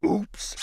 Oops.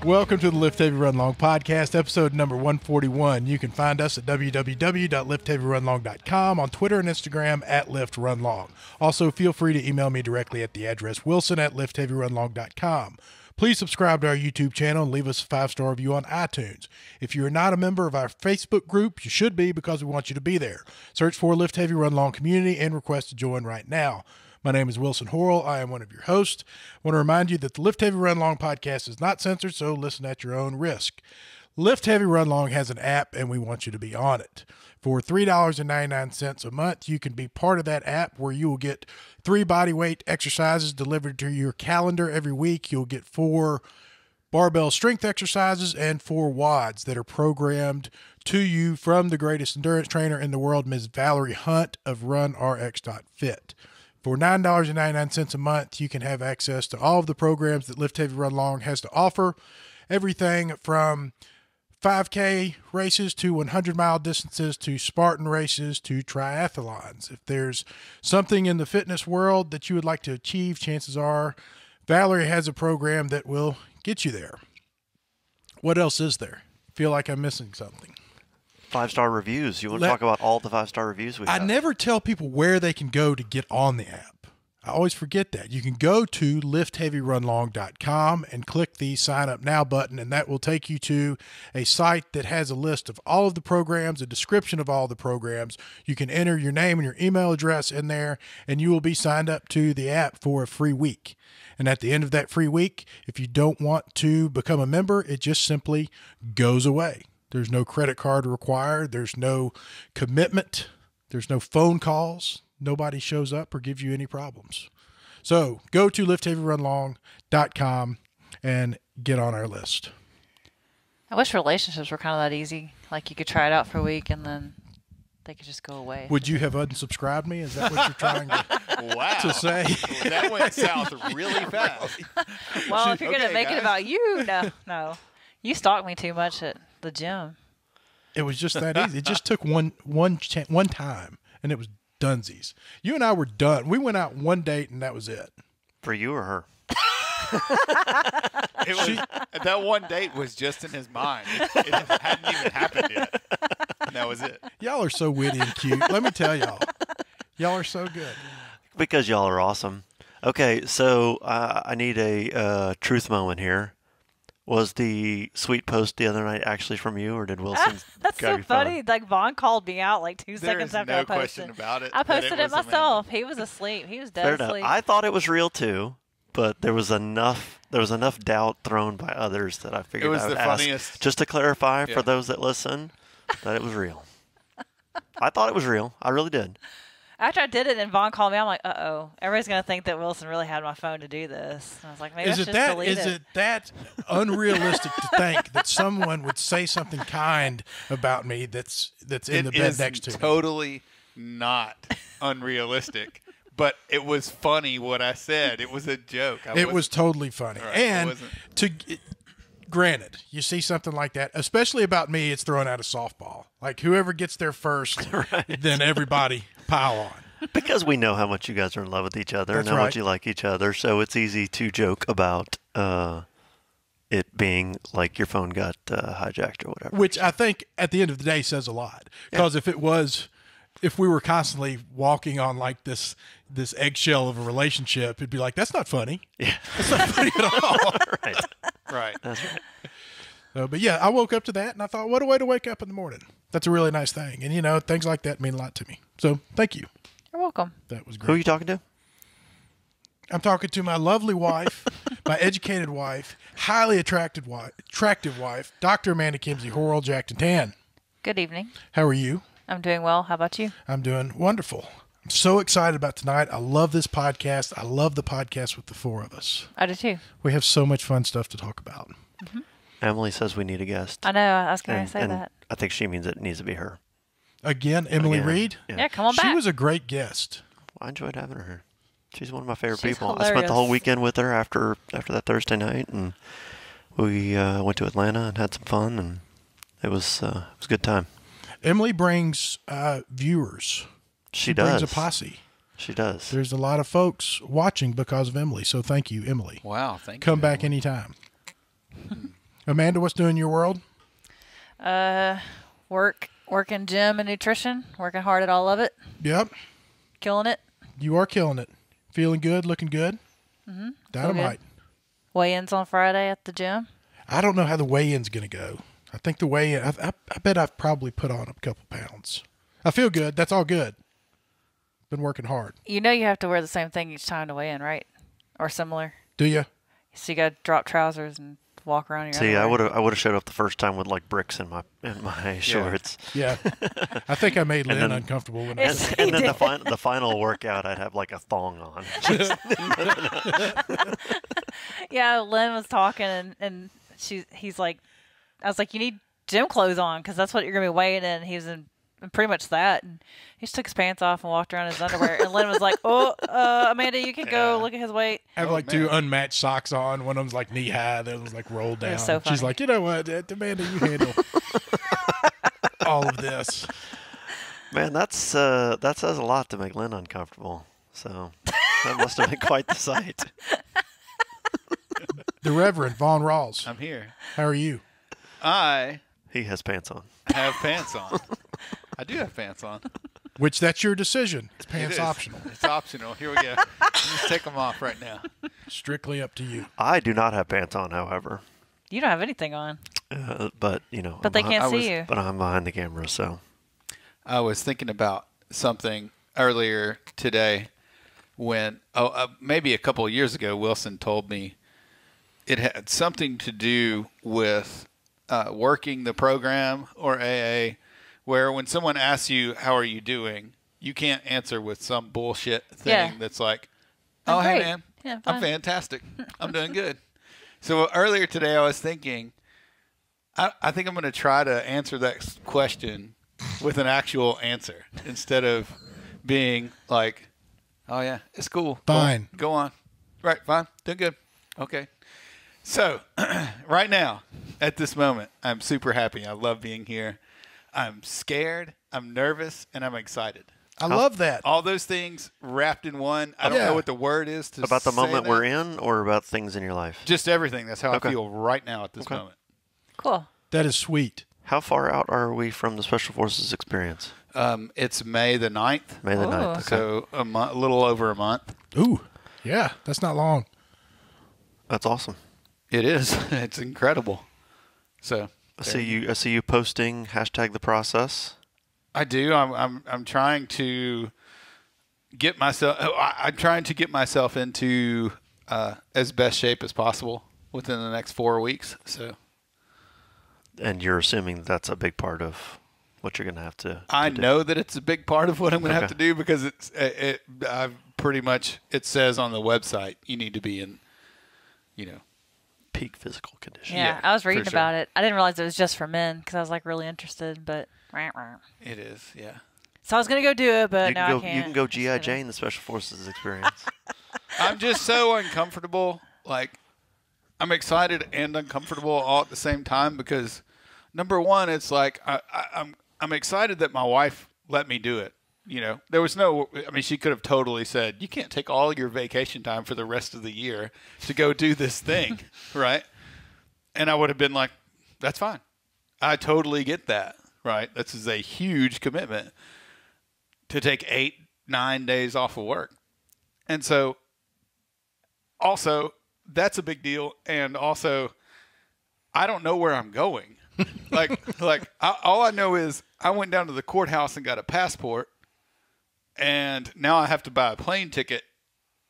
Welcome to the Lift Heavy Run Long podcast, episode number 141. You can find us at www.liftheavyrunlong.com, on Twitter and Instagram at LiftRunLong. Also, feel free to email me directly at the address wilson@liftheavyrunlong.com. Please subscribe to our YouTube channel and leave us a 5-star review on iTunes. If you're not a member of our Facebook group, you should be because we want you to be there. Search for Lift Heavy Run Long Community and request to join right now. My name is Wilson Horrell. I am one of your hosts. I want to remind you that the Lift Heavy Run Long podcast is not censored, so listen at your own risk. Lift Heavy Run Long has an app, and we want you to be on it. For $3.99 a month, you can be part of that app where you will get 3 bodyweight exercises delivered to your calendar every week. You'll get 4 barbell strength exercises and 4 WODs that are programmed to you from the greatest endurance trainer in the world, Ms. Valerie Hunt of RunRx.fit. For $9.99 a month, you can have access to all of the programs that Lift Heavy Run Long has to offer. Everything from 5K races to 100-mile distances to Spartan races to triathlons. If there's something in the fitness world that you would like to achieve, chances are Valerie has a program that will get you there. What else is there? Feel like I'm missing something. 5-star reviews. You want to talk about all the 5-star reviews we have? I never tell people where they can go to get on the app. I always forget that. You can go to liftheavyrunlong.com and click the sign up now button, and that will take you to a site that has a list of all of the programs, a description of all the programs. You can enter your name and your email address in there, and you will be signed up to the app for a free week. And at the end of that free week, if you don't want to become a member, it just simply goes away. There's no credit card required. There's no commitment. There's no phone calls. Nobody shows up or gives you any problems. So go to liftheavyrunlong.com and get on our list. I wish relationships were kind of that easy. Like you could try it out for a week and then they could just go away. Would you have unsubscribed me? Is that what you're trying to say? That went south really fast. Well, if you're going to make it about you, no. You stalked me too much at the gym. It was just that easy. It just took one time, and it was dunsies. You and I were done. We went out one date, and that was it. For you or her? That one date was just in his mind. It hadn't even happened yet. And that was it. Y'all are so witty and cute. Let me tell y'all. Y'all are so good. Because y'all are awesome. Okay, so I need a truth moment here. Was the sweet post the other night actually from you, or did Wilson? That's so funny. Like Vaughn called me out like 2 seconds after I posted. There's no question about it. I posted it myself. Amazing. He was asleep. He was dead asleep. I thought it was real too, but there was enough doubt thrown by others that I figured I would ask, just to clarify for those that listen, that it was real. I thought it was real. I really did. After I did it and Vaughn called me, I'm like, uh-oh. Everybody's going to think that Wilson really had my phone to do this. And I was like, maybe I should just delete it. Is it that unrealistic to think that someone would say something kind about me that's in the bed next to me? It is totally not unrealistic. But it was funny what I said. It was a joke. It was totally funny. Right, and granted, you see something like that, especially about me, it's throwing out a softball. Like whoever gets there first, then everybody pile on. Because we know how much you guys are in love with each other and how much you like each other, so it's easy to joke about it being like your phone got hijacked or whatever. Which I think at the end of the day says a lot. Because if we were constantly walking on like this eggshell of a relationship, it'd be like, that's not funny. Yeah. That's not funny at all. Right. That's right. So, but yeah, I woke up to that and I thought, what a way to wake up in the morning. That's a really nice thing. And, you know, things like that mean a lot to me. So thank you. You're welcome. That was great. Who are you talking to? I'm talking to my lovely wife, my educated wife, highly attractive wife, Dr. Amanda Kimsey Horrell, Jackton Tan. Good evening. How are you? I'm doing well. How about you? I'm doing wonderful. I'm so excited about tonight. I love this podcast. I love the podcast with the four of us. I do too. We have so much fun stuff to talk about. Mm-hmm. Emily says we need a guest. I know. I was going to say that. I think she means it needs to be her. Again, Emily Reed? Yeah, come on back. She was a great guest. I enjoyed having her. She's one of my favorite people. Hilarious. I spent the whole weekend with her after that Thursday night, and we went to Atlanta and had some fun, and it was a good time. Emily brings viewers. She does. Brings a posse. She does. There's a lot of folks watching because of Emily, so thank you, Emily. Wow, thank you. Come back anytime. Amanda, what's new in your world? Working gym and nutrition. Working hard at all of it. Yep. Killing it. You are killing it. Feeling good, looking good. Mm-hmm. Dynamite. Weigh-ins on Friday at the gym. I don't know how the weigh-in's going to go. I think the weigh-in, I bet I've probably put on a couple pounds. I feel good. That's all good. Been working hard. You know you have to wear the same thing each time to weigh in, right? Or similar. Do you? So you got to drop trousers and walk around your See, underwear. I would have showed up the first time with like bricks in my shorts. Yeah. I I made Lynn uncomfortable when I said and then the final workout, I'd have like a thong on. Yeah, Lynn was talking and he's like, I was like, you need gym clothes on because that's what you're gonna be weighing in. He was in pretty much that, and he just took his pants off and walked around in his underwear. And Lynn was like, "Oh, Amanda, you can go look at his weight." I have two unmatched socks on. One of them's like knee high, the other one's like rolled down. So funny. She's like, you know what, Amanda, you handle all of this. Man, that says a lot to make Lynn uncomfortable. So that must have been quite the sight. The Reverend Vaughn Rawls. I'm here. How are you? He has pants on. Have pants on. I do have pants on. Which that's your decision. It's pants optional. It's optional. Here we go. Let's take them off right now. Strictly up to you. I do not have pants on, however. You don't have anything on. But you know. But they can't see you. But I'm behind the camera, so. I was thinking about something earlier today when, maybe a couple of years ago, Wilson told me it had something to do with working the program or AA, where when someone asks you, how are you doing, you can't answer with some bullshit thing that's like, oh, hey, man, I'm fantastic. I'm doing good. So earlier today I was thinking, I think I'm going to try to answer that question with an actual answer instead of being like, oh, yeah, it's cool. Fine. Go on. Right, fine. Doing good. Okay. So right now, at this moment, I'm super happy. I love being here. I'm scared, I'm nervous, and I'm excited. I love that. All those things wrapped in one. I don't know what the word is to about the say moment that. we're in or about things in your life? Just everything. That's how I feel right now at this moment. Cool. That is sweet. How far out are we from the Special Forces experience? It's May the 9th. May the 9th. Okay. So a little over a month. Ooh, yeah, that's not long. That's awesome. It is. It's incredible. So I see you posting #TheProcess. I do. I'm trying to get myself. I'm trying to get myself into as best shape as possible within the next 4 weeks. So. And you're assuming that's a big part of what you're going to have to. I know that it's a big part of what I'm going to have to do because I've pretty much, it says on the website you need to be in, peak physical condition. Yeah, I was reading about it. I didn't realize it was just for men because I was like really interested, but it is, yeah. So I was gonna go do it, but now I can't. You can go GI Jane, the Special Forces experience. I'm just so uncomfortable. Like, I'm excited and uncomfortable all at the same time because, number one, it's like I'm excited that my wife let me do it. There was she could have totally said, you can't take all your vacation time for the rest of the year to go do this thing, right? And I would have been like, that's fine. I totally get that, right? This is a huge commitment to take 8-9 days off of work. And so, also, that's a big deal. And also, I don't know where I'm going. All I know is I went down to the courthouse and got a passport. And now I have to buy a plane ticket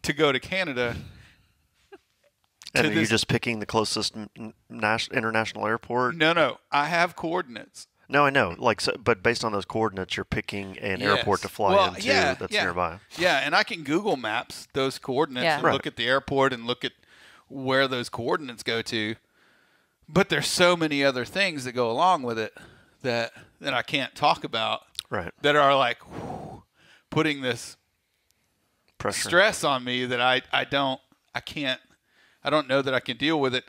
to go to Canada. And are you just picking the closest international airport? No. I have coordinates. No, I know. Like, so, but based on those coordinates, you're picking an airport to fly into that's nearby. Yeah, and I can Google Maps those coordinates and look at the airport and look at where those coordinates go to. But there's so many other things that go along with it that I can't talk about. Right. That are like putting this pressure, stress on me that I don't know that I can deal with it.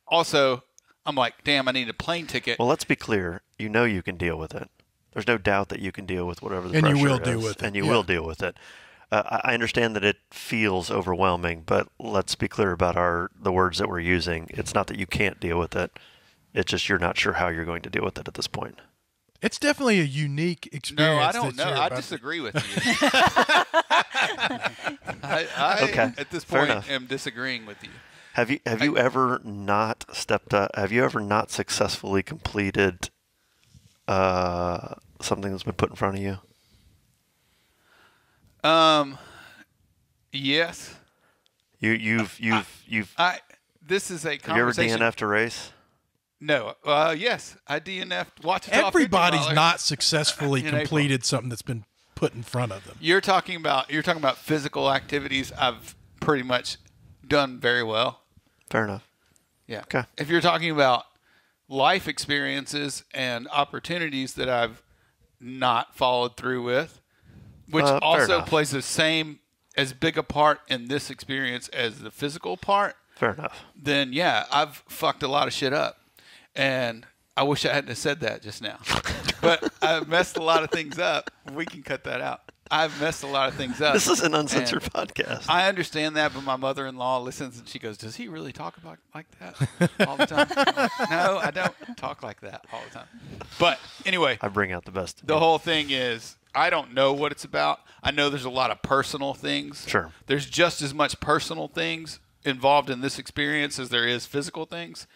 Also, I'm like, damn, I need a plane ticket. Well, let's be clear. You know you can deal with it. There's no doubt that you can deal with whatever the pressure is. And you will deal with it. And you will deal with it. I understand that it feels overwhelming, but let's be clear about the words that we're using. It's not that you can't deal with it. It's just you're not sure how you're going to deal with it at this point. It's definitely a unique experience. No, I don't know. I disagree with you. I at this point am disagreeing with you. Have you ever not stepped up? Have you ever not successfully completed something that's been put in front of you? Yes. You've. This is a conversation. Have you ever DNF'd a race? No. Yes, I DNF'd. Everybody's not successfully completed something that's been put in front of them. You're talking about physical activities. I've pretty much done very well. Fair enough. Yeah. Okay. If you're talking about life experiences and opportunities that I've not followed through with, which also plays the same as big a part in this experience as the physical part. Fair enough. Then yeah, I've fucked a lot of shit up. And I wish I hadn't have said that just now. But I've messed a lot of things up. We can cut that out. I've messed a lot of things up. This is an uncensored podcast. I understand that, but my mother-in-law listens and she goes, does he really talk about like that all the time? Like, no, I don't talk like that all the time. But anyway. I bring out the best. The whole thing is, I don't know what it's about. I know there's a lot of personal things. Sure. There's just as much personal things involved in this experience as there is physical things.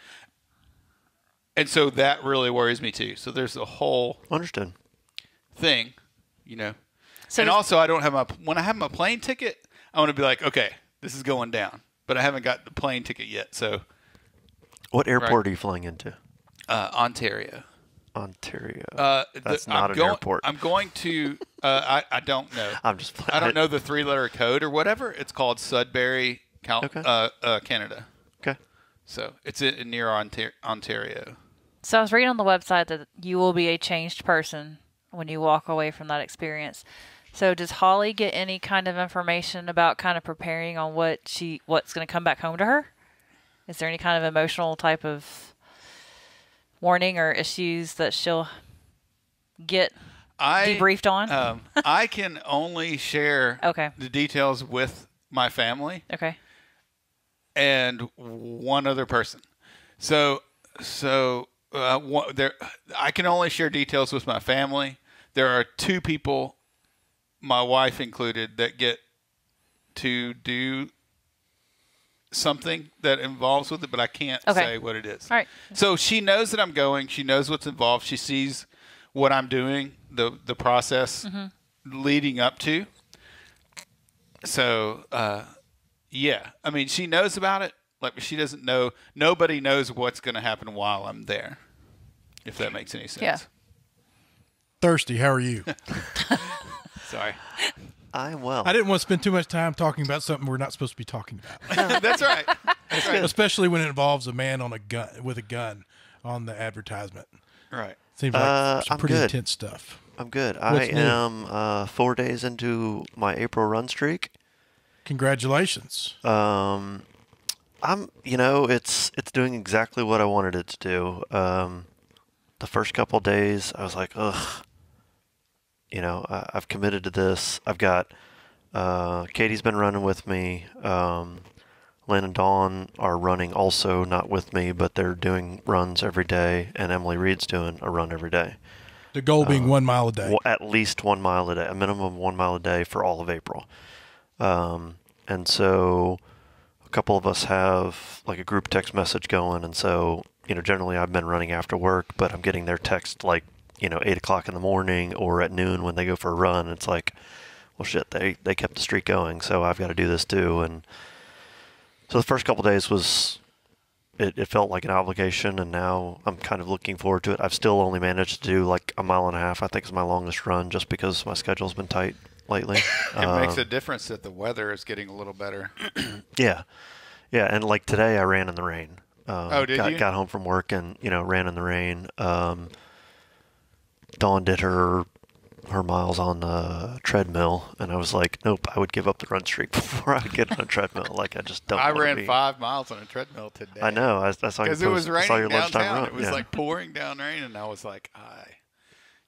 And so that really worries me too. So there's a whole thing, So and also, I don't have when I have my plane ticket, I want to be like, okay, this is going down. But I haven't got the plane ticket yet. So, what airport are you flying into? Ontario. That's not an airport. I'm going to. I don't know. I'm just playing. I don't know the 3-letter code or whatever. It's called Sudbury, Canada. Okay. So it's near Ontario. So I was reading on the website that you will be a changed person when you walk away from that experience. So does Holly get any kind of information about kind of preparing on what's going to come back home to her? Is there any kind of emotional type of warning or issues that she'll get debriefed on? I can only share the details with my family. Okay. And one other person. So I can only share details with my family. There are 2 people, my wife included, that get to do something that involves with it, but I can't say what it is. All right. So she knows that I'm going. She knows what's involved. She sees what I'm doing, the process leading up to. So, yeah. I mean, she knows about it. Like, she doesn't know. Nobody knows what's going to happen while I'm there, if that makes any sense. Yeah. Thirsty, how are you? Sorry. I'm well. I didn't want to spend too much time talking about something we're not supposed to be talking about. That's right. That's right. Especially when it involves a man with a gun on the advertisement. Right. Seems like some pretty intense stuff. I'm good. I am 4 days into my April run streak. Congratulations. It's doing exactly what I wanted it to do. The first couple of days, I was like, ugh. I've committed to this. I've got Katie's been running with me. Lynn and Dawn are running also, not with me, but they're doing runs every day, and Emily Reed's doing a run every day. The goal being 1 mile a day. At least 1 mile a day, a minimum 1 mile a day for all of April. And so a couple of us have like a group text message going, and so, generally I've been running after work, but I'm getting their text 8 o'clock in the morning or at noon when they go for a run. It's like, well, shit, they kept the streak going, so I've got to do this too. And so the first couple of days was it felt like an obligation, and now I'm kind of looking forward to it. I've still only managed to do like 1.5 miles, I think is my longest run, just because my schedule's been tight lately. It makes a difference that the weather is getting a little better. Yeah, and like today I ran in the rain. Did you? Got home from work and ran in the rain. Dawn did her miles on the treadmill, and I was like, nope, I would give up the run streak before I would get on a treadmill. Like, I just don't. I ran 5 miles on a treadmill today. I know. I saw you post. Because it was raining your downtown. run. It was like pouring down rain, and I was like, I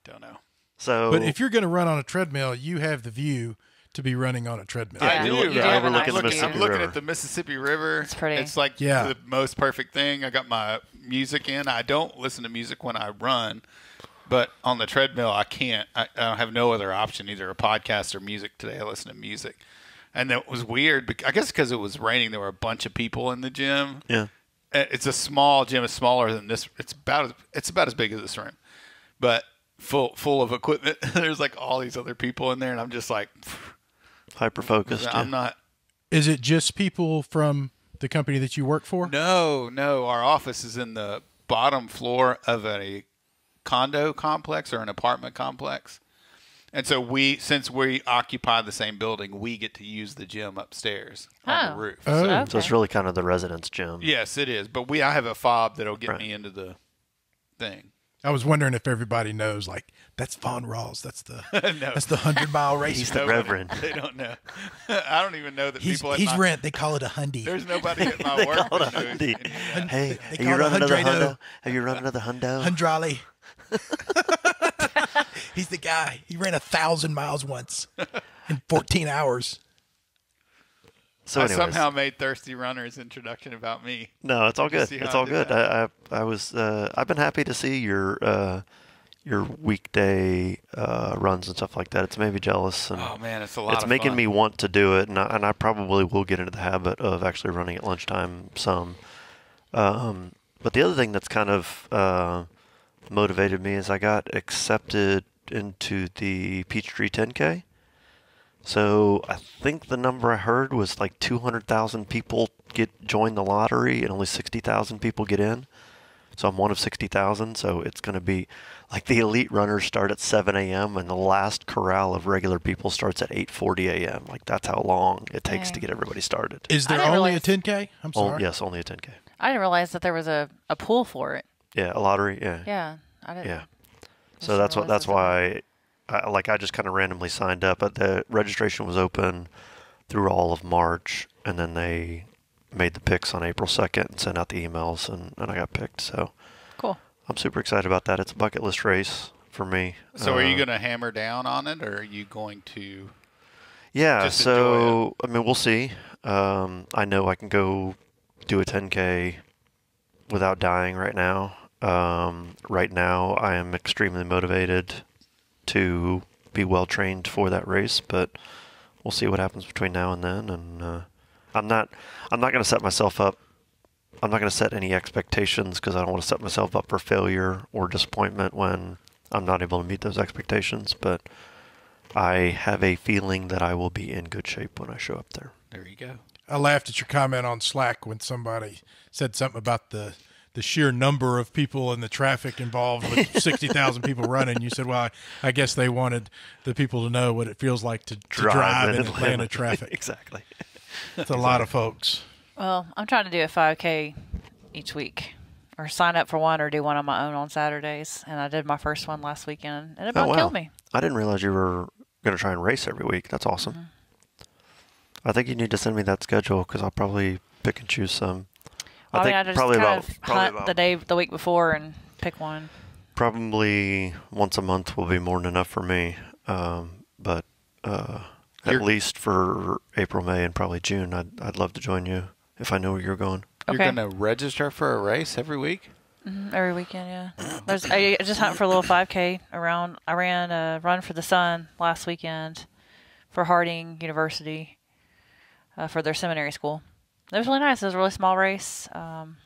don't know. So, but if you're going to run on a treadmill, you have the view to be running on a treadmill. I do. I'm looking at the Mississippi River. It's pretty. It's like the most perfect thing. I got my music in. I don't listen to music when I run, but on the treadmill, I can't. I don't have no other option, either a podcast or music. Today I listen to music. And that was weird. I guess because it was raining, there were a bunch of people in the gym. Yeah. It's a small gym. It's smaller than this. It's about as big as this room. But full of equipment. There's like all these other people in there, and I'm just like hyper focused. I'm not. Is it just people from the company that you work for? No. Our office is in the bottom floor of a condo complex or an apartment complex, and so since we occupy the same building, we get to use the gym upstairs on the roof. So it's really kind of the residence gym. Yes, it is. But I have a fob that'll get me into the thing. I was wondering if everybody knows, like, that's Von Rawls. That's the that's the 100-mile race. He's the Reverend. They don't know. I don't even know that people. He's rent. They call it a Hyundai. There's nobody at my they work. Call it a Hyundai. Hey, have you run another Hundo? Have you run another Hundo? Hundrali. He's the guy. He ran 1,000 miles once in 14 hours. So I somehow made Thirsty Runner's introduction about me. No, it's all good. It's all good. I've been happy to see your weekday runs and stuff like that. It's made me jealous. And oh man, it's a lot. It's making fun. me want to do it, and I probably will get into the habit of actually running at lunchtime some. But the other thing that's kind of motivated me is I got accepted into the Peachtree 10K. So I think the number I heard was like 200,000 people join the lottery and only 60,000 people get in. So I'm one of 60,000. So it's going to be like the elite runners start at 7 a.m. and the last corral of regular people starts at 8:40 a.m. Like that's how long it takes to get everybody started. Is there only a 10K? I'm sorry. Yes, only a 10K. I didn't realize that there was a pool for it. Yeah, a lottery. Yeah. Yeah, I didn't. Yeah. So that's why I just kind of randomly signed up. But the registration was open through all of March, and then they made the picks on April 2nd and sent out the emails, and I got picked. So cool. I'm super excited about that. It's a bucket list race for me. So are you going to hammer down on it, or are you going to? Yeah. So I mean, we'll see. I know I can go do a 10K without dying right now. Right now, I am extremely motivated to be well trained for that race, but we'll see what happens between now and then. And I'm not going to set myself up. I'm not going to set any expectations because I don't want to set myself up for failure or disappointment when I'm not able to meet those expectations. But I have a feeling that I will be in good shape when I show up there. There you go. I laughed at your comment on Slack when somebody said something about the sheer number of people and the traffic involved with 60,000 people running. You said, well, I guess they wanted the people to know what it feels like to drive in Atlanta traffic. Exactly. It's a lot of folks. Well, I'm trying to do a 5K each week, or sign up for one or do one on my own on Saturdays. And I did my first one last weekend, and it about killed me. I didn't realize you were going to try and race every week. That's awesome. Mm-hmm. I think you need to send me that schedule because I'll probably pick and choose some. I just probably hunt the week before and pick one. Probably once a month will be more than enough for me. But at least for April, May, and probably June, I'd love to join you if I know where you're going. Okay. You're going to register for a race every week? Mm-hmm, every weekend, yeah. I just hunt for a little 5K around. I ran a Run for the Sun last weekend for Harding University for their seminary school. It was really nice. It was a really small race. And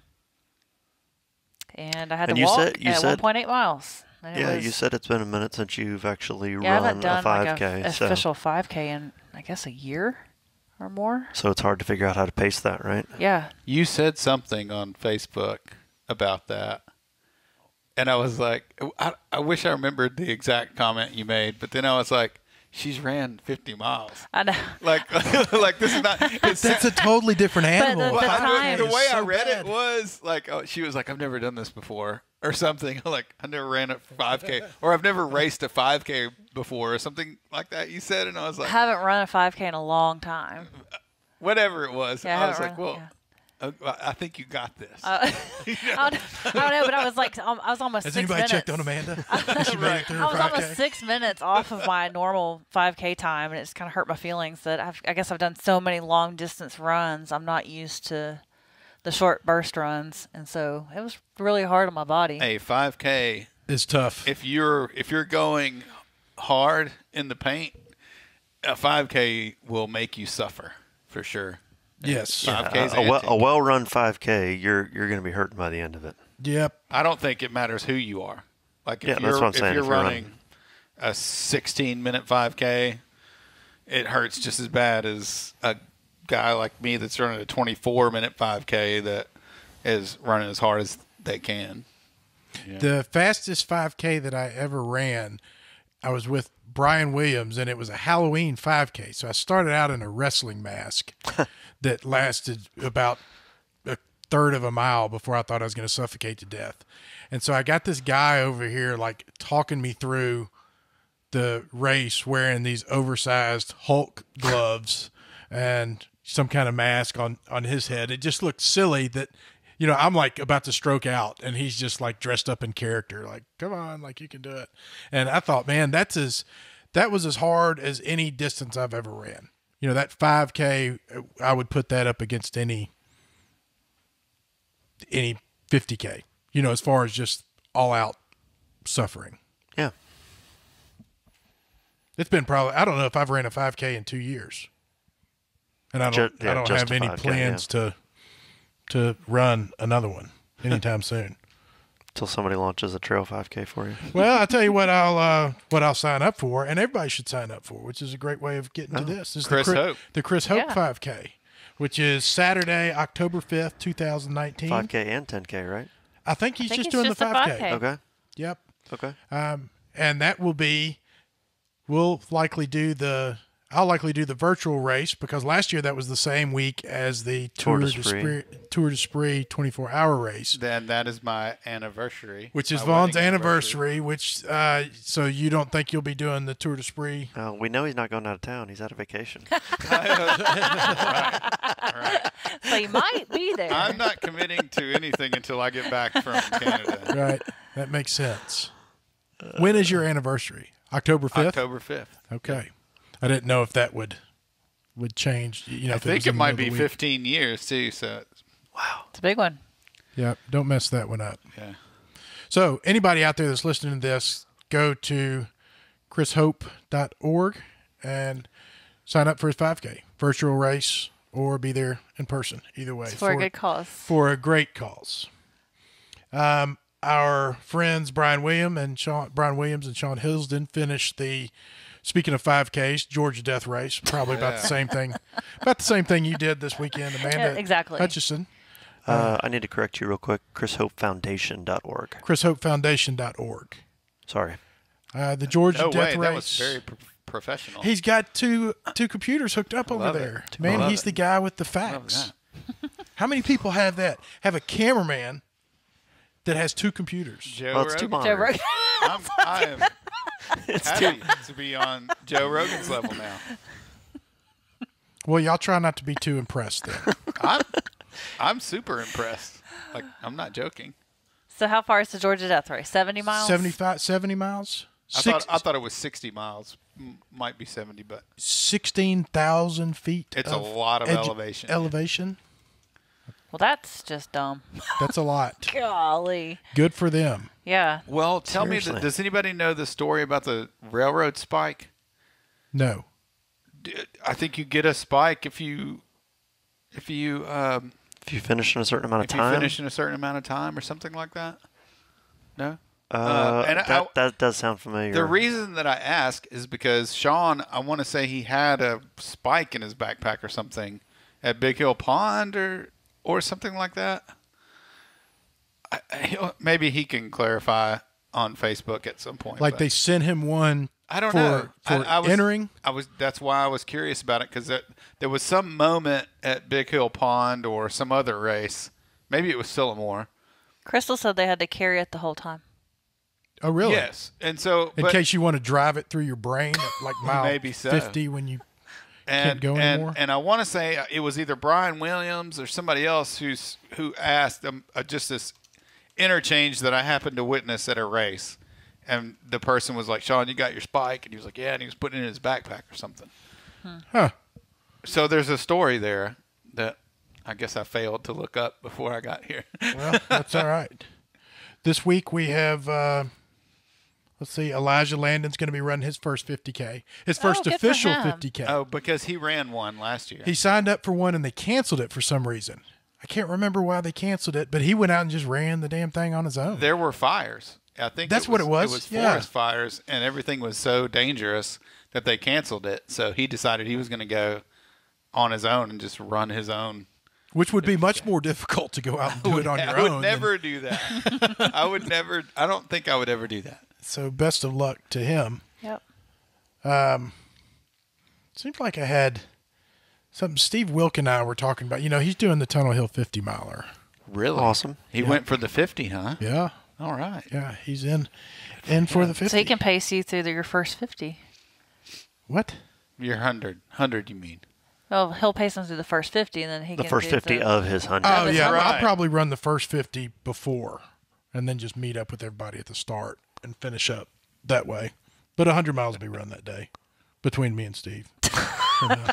I had to walk at 1.8 miles. You said it's been a minute since you've actually run a 5K. Like official 5K in, I guess, a year or more. So it's hard to figure out how to pace that, right? Yeah. You said something on Facebook about that. And I was like, I wish I remembered the exact comment you made, but then I was like, she's ran 50 miles. I know. Like this is not. That's a totally different animal. The way I read it was like, she was like, I've never done this before or something. Like, I never ran a 5K or I've never raced a 5K before or something like that. You said, and I was like, I haven't run a 5K in a long time. Whatever it was, yeah, I was like, well. Yeah. I think you got this. I don't know, but I was like, I was almost Has 6 minutes. Has anybody checked on Amanda? She made it through her 5K? I was almost 6 minutes off of my normal 5K time, and it's kind of hurt my feelings that I guess I've done so many long distance runs. I'm not used to the short burst runs, and so it was really hard on my body. Hey, 5K is tough. If you're going hard in the paint, a 5K will make you suffer for sure. Yes. 5Ks a well-run 5K, you're going to be hurting by the end of it. Yep. I don't think it matters who you are. Like if you're running a 16-minute 5K, it hurts just as bad as a guy like me that's running a 24-minute 5K that is running as hard as they can. Yeah. The fastest 5K that I ever ran, I was with Brian Williams, and it was a Halloween 5K. So I started out in a wrestling mask that lasted about a third of a mile before I thought I was going to suffocate to death. And so I got this guy over here like talking me through the race wearing these oversized Hulk gloves and some kind of mask on his head. It just looked silly that, you know, I'm like about to stroke out and he's just like dressed up in character, like, come on, like you can do it. And I thought, man, that was as hard as any distance I've ever ran. You know, that 5K, I would put that up against any 50K, you know, as far as just all out suffering. Yeah. It's been probably, I don't know if I've ran a 5K in 2 years. And I don't have any plans to run another one anytime soon. Until somebody launches a trail 5K for you. Well, I'll tell you what I'll sign up for, and everybody should sign up for, which is a great way of getting to this. Is the Chris Hope 5K, which is Saturday, October 5th, 2019. 5K and 10K, right? I think he's just doing the 5K. Okay. Yep. Okay. And that will be, I'll likely do the virtual race because last year that was the same week as the Tour de Spree 24-hour race. Then that is my anniversary. Which is Vaughn's anniversary, which so you don't think you'll be doing the Tour de Spree? We know he's not going out of town. He's out of vacation. Right. So you might be there. I'm not committing to anything until I get back from Canada. Right. That makes sense. When is your anniversary? October 5th? October 5th. Okay. I didn't know if that would change. You know, I think it might be 15 years too. So, wow, it's a big one. Yeah, don't mess that one up. Yeah. So, anybody out there that's listening to this, go to chrishope.org and sign up for his 5K virtual race, or be there in person. Either way, it's for a good cause. For a great cause. Our friends Brian Williams and Sean Hilsdon finished the. Speaking of 5Ks, Georgia Death Race, probably about the same thing. About the same thing you did this weekend, Amanda. Yeah, exactly. Hutchison. I need to correct you real quick. ChrisHopeFoundation.org. ChrisHopeFoundation.org. Sorry. The Georgia Death Race. That was very professional. He's got two computers hooked up over there. Man, he's the guy with the facts. How many people have that? Have a cameraman that has two computers? It's two monitors. I am happy to be on Joe Rogan's level now. Well, y'all try not to be too impressed then. I'm super impressed. Like, I'm not joking. So how far is the Georgia Death Race? 70 miles? 70 miles? I thought it was 60 miles. Might be 70, but 16,000 feet. It's a lot of elevation. Well, that's just dumb. That's a lot. Golly. Good for them. Yeah. Well, tell me, does anybody know the story about the railroad spike? No. I think you get a spike if you finish in a certain amount of time. If you finish in a certain amount of time or something like that. No. That does sound familiar. The reason that I ask is because Sean, I want to say he had a spike in his backpack or something at Big Hill Pond or something like that. Maybe he can clarify on Facebook at some point. Like they sent him one. I don't know. For entering. That's why I was curious about it, because there was some moment at Big Hill Pond or some other race. Maybe it was Sillamore. Crystal said they had to carry it the whole time. Oh, really? Yes. And so, in case you want to drive it through your brain at like mile maybe so. 50 when you can't go anymore. And I want to say it was either Brian Williams or somebody else who asked them just this interchange that I happened to witness at a race. And the person was like, Sean, you got your spike? And he was like, yeah. And he was putting it in his backpack or something. Huh. So there's a story there that I guess I failed to look up before I got here. Well, that's all right. This week we have, let's see, Elijah Landon's going to be running his first 50K. His first official 50K. Oh, because he ran one last year. He signed up for one and they canceled it for some reason. I can't remember why they canceled it, but he went out and just ran the damn thing on his own. There were fires. I think that's what it was. It was forest fires, and everything was so dangerous that they canceled it. So he decided he was going to go on his own and just run his own. Which would be much more difficult to go out and do it on your own. I would never do that. I would never. I don't think I would ever do that. So best of luck to him. Yep. Seems like I had something Steve Wilk and I were talking about. You know, he's doing the Tunnel Hill 50 miler. Really? Awesome. He went for the 50, huh? Yeah. All right. Yeah, he's in for the 50. So he can pace you through your first 50. What? Your 100. 100, you mean? Well, he'll pace him through the first 50, and then he can the first do 50 of his 100. Oh, yeah. Right. I'll probably run the first 50 before and then just meet up with everybody at the start and finish up that way. But 100 miles will be run that day between me and Steve. I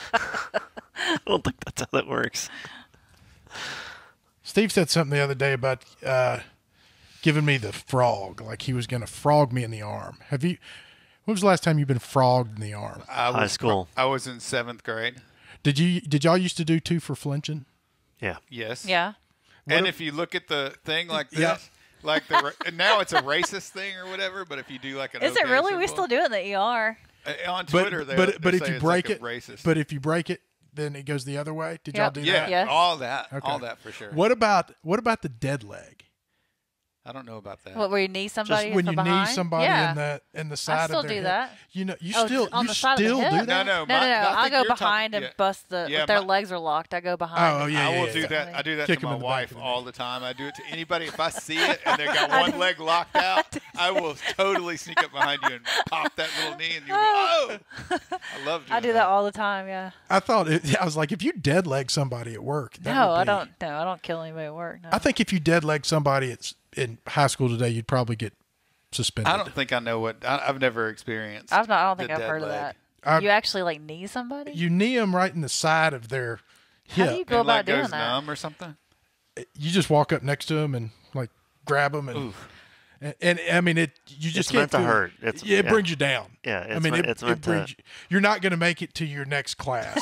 don't think that's how that works. Steve said something the other day about giving me the frog, like he was going to frog me in the arm. When was the last time you've been frogged in the arm? High school. I was in 7th grade. Did y'all used to do 2 for flinching? Yeah. Yes. Yeah. If you look at the thing like this, Yeah. like now it's a racist thing or whatever, but if you do like an Is it really? symbol, We still do it in the ER. on Twitter, but if you break it, racist. but if you break it, then it goes the other way. Did y'all do that? Yes. all that, Okay. all that for sure. What about the dead leg? I don't know about that. What, where you knee somebody Just when from you behind? knee somebody in the side still of their do head. that. You know, you Oh, still on you the side of the still hip? do that? No. No. I go behind talking, and bust the. Yeah, if their legs are locked, I go behind. Oh, yeah. I will do that. I do that Kick to 'em my in the back wife of the all the time. I do it to anybody. If I see it and they got one leg locked out, I will totally sneak up behind you and pop that little knee, and you go, oh! I love doing I do that all the time. Yeah. I was like, if you dead leg somebody at work, that No, would I be- don't. No, I don't kill anybody at work. No. I think if you dead leg somebody in high school today, you'd probably get suspended. I don't think I know what. I've never experienced. I don't think the I've dead heard of leg. that. You actually like knee somebody? You knee them right in the side of their How hip. do you go And about leg doing goes that? numb or something. You just walk up next to them and like grab them and I mean you just It's can't meant to feel hurt. it brings you down. Yeah, I mean it's meant to. brings you're not going to make it to your next class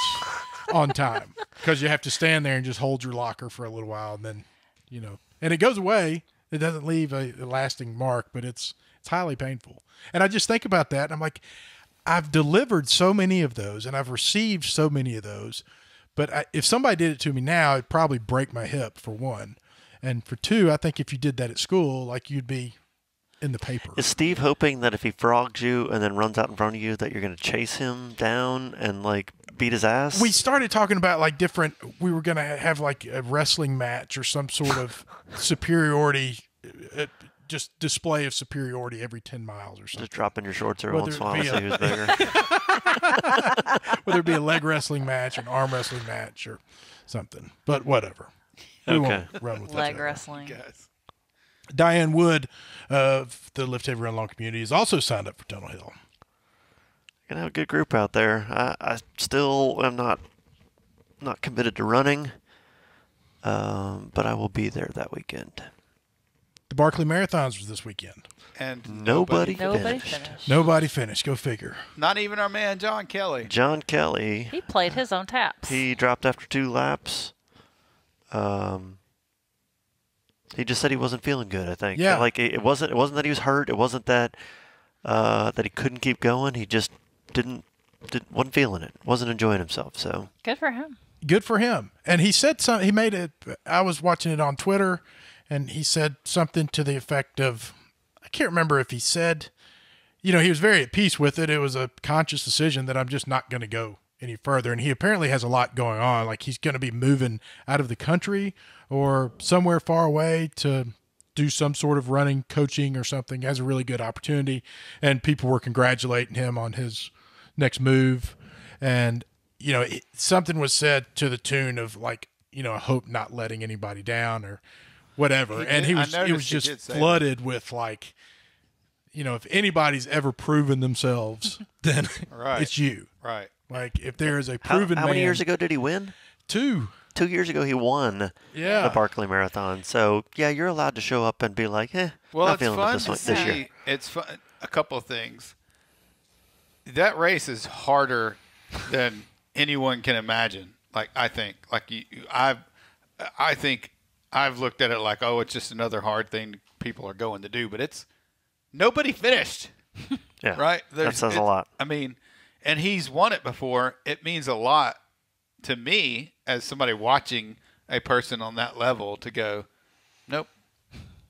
on time because you have to stand there and just hold your locker for a little while and then and it goes away. It doesn't leave a lasting mark, but it's highly painful. And I just think about that. And I'm like, I've delivered so many of those and I've received so many of those. But if somebody did it to me now, it'd probably break my hip, for one. And for two, I think if you did that at school, like you'd be in the paper. Is Steve hoping that if he frogs you and then runs out in front of you that you're going to chase him down and like beat his ass? We started talking about like we were going to have like a wrestling match or some sort of superiority, just display of superiority every 10 miles or something. Just dropping your shorts every once in a while to see who's bigger. Whether it be a leg wrestling match, an arm wrestling match, or something. But whatever. We won't run with Leg that. wrestling. Guys. Diane Wood of the Lift Heavy Run Long Community is also signed up for Tunnel Hill. Gonna have a good group out there. I still am not committed to running, but I will be there that weekend. The Barkley Marathons was this weekend. And Nobody finished. Nobody finished. Go figure. Not even our man John Kelly. John Kelly. He played his own taps. He dropped after 2 laps. He just said he wasn't feeling good, I think. Yeah. Like, it wasn't that he was hurt. It wasn't that he couldn't keep going. He just wasn't feeling it. Wasn't enjoying himself. So good for him. Good for him. And he said something. He made it. I was watching it on Twitter, and he said something to the effect of, I can't remember if he said, he was very at peace with it. It was a conscious decision that I'm just not going to go any further. And he apparently has a lot going on. Like, he's going to be moving out of the country or somewhere far away to do some sort of running coaching or something. He has a really good opportunity, and people were congratulating him on his next move. And, something was said to the tune of, like, I hope not letting anybody down or whatever. And it was just flooded with, like, if anybody's ever proven themselves, then it's you. Right. Like, if there is a proven how many years ago did he win? 2. 2 years ago, he won the Barkley Marathon. So, yeah, you're allowed to show up and be like, not feeling it this year. It's fun. A couple of things. That race is harder than anyone can imagine. Like, I think. Like, I think I've looked at it like, oh, it's just another hard thing people are going to do. But nobody finished. Yeah. Right? That says a lot. I mean, and he's won it before. It means a lot to me as somebody watching a person on that level to go, nope.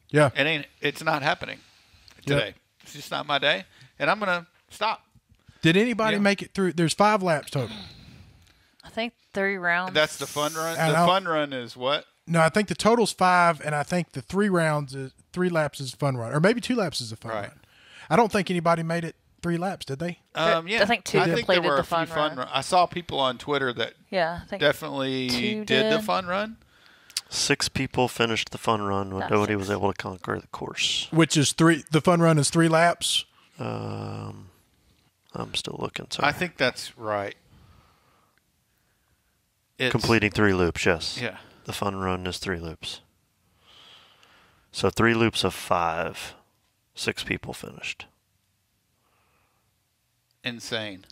Yeah. It's not happening today. Yep. It's just not my day, and I'm going to stop. Did anybody make it through? There's 5 laps total. I think 3 rounds. That's the fun run? The fun run is what? No, I think the total's 5, and I think the 3 laps is fun run. Or maybe 2 laps is a fun run. I don't think anybody made it 3 laps, did they? Yeah. I think 2 completed there were the fun run. I saw people on Twitter that I think definitely did the fun run. 6 people finished the fun run when nobody was able to conquer the course. Which is 3. The fun run is 3 laps. I'm still looking. Sorry. I think that's right. Completing 3 loops, yes. Yeah. The fun run is 3 loops. So 3 loops of 5. 6 people finished. Insane.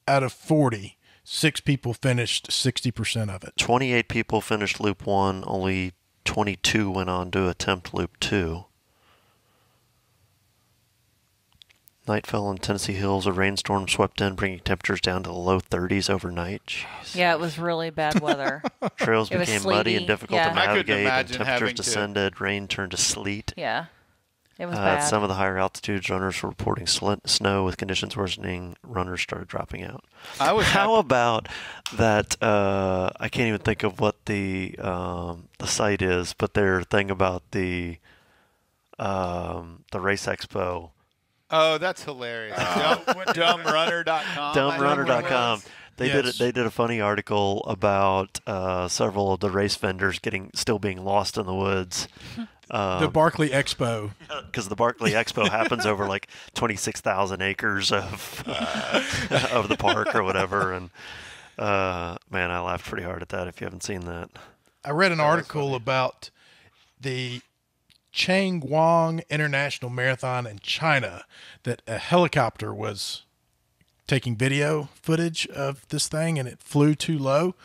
Out of 40, 6 people finished 60% of it. 28 people finished loop 1. Only 22 went on to attempt loop 2. Night fell in Tennessee hills. A rainstorm swept in, bringing temperatures down to the low 30s overnight. Jeez. Yeah, it was really bad weather. Trails became muddy and difficult to navigate, and temperatures descended. Rain turned to sleet. Yeah, it was bad. Some of the higher altitudes, runners were reporting snow. With conditions worsening, runners started dropping out. How about that? I can't even think of what the site is, but their thing about the Race Expo. Oh, that's hilarious. Dumbrunner.com. Dumbrunner.com. They did a funny article about several of the race vendors still being lost in the woods. The Barkley Expo. Because the Barkley Expo happens over like 26,000 acres of the park or whatever. And man, I laughed pretty hard at that if you haven't seen that. I read an article about the Changwon International Marathon in China that a helicopter was taking video footage of this thing, and it flew too low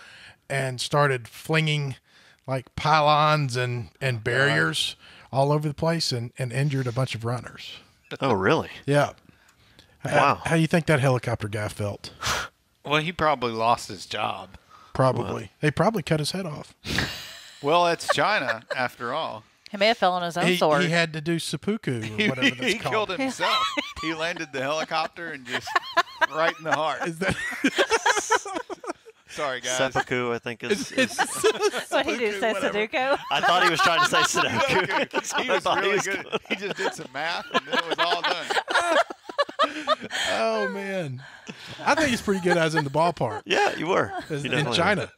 and started flinging like pylons and barriers all over the place and injured a bunch of runners. Oh, really? Yeah. Wow. How do you think that helicopter guy felt? Well, he probably lost his job. Probably. What? They probably cut his head off. Well, it's China after all. He may have fell on his own sword. He had to do seppuku or whatever that's he called. Killed himself. He landed the helicopter and just right in the heart. Is that Sorry, guys. Seppuku, I think is what he did say, Sudoku? I thought he was trying to say Sudoku. He was really good. He just did some math, and then it was all done. Oh, man. I think he's pretty good as in the ballpark. Yeah, you were. In China.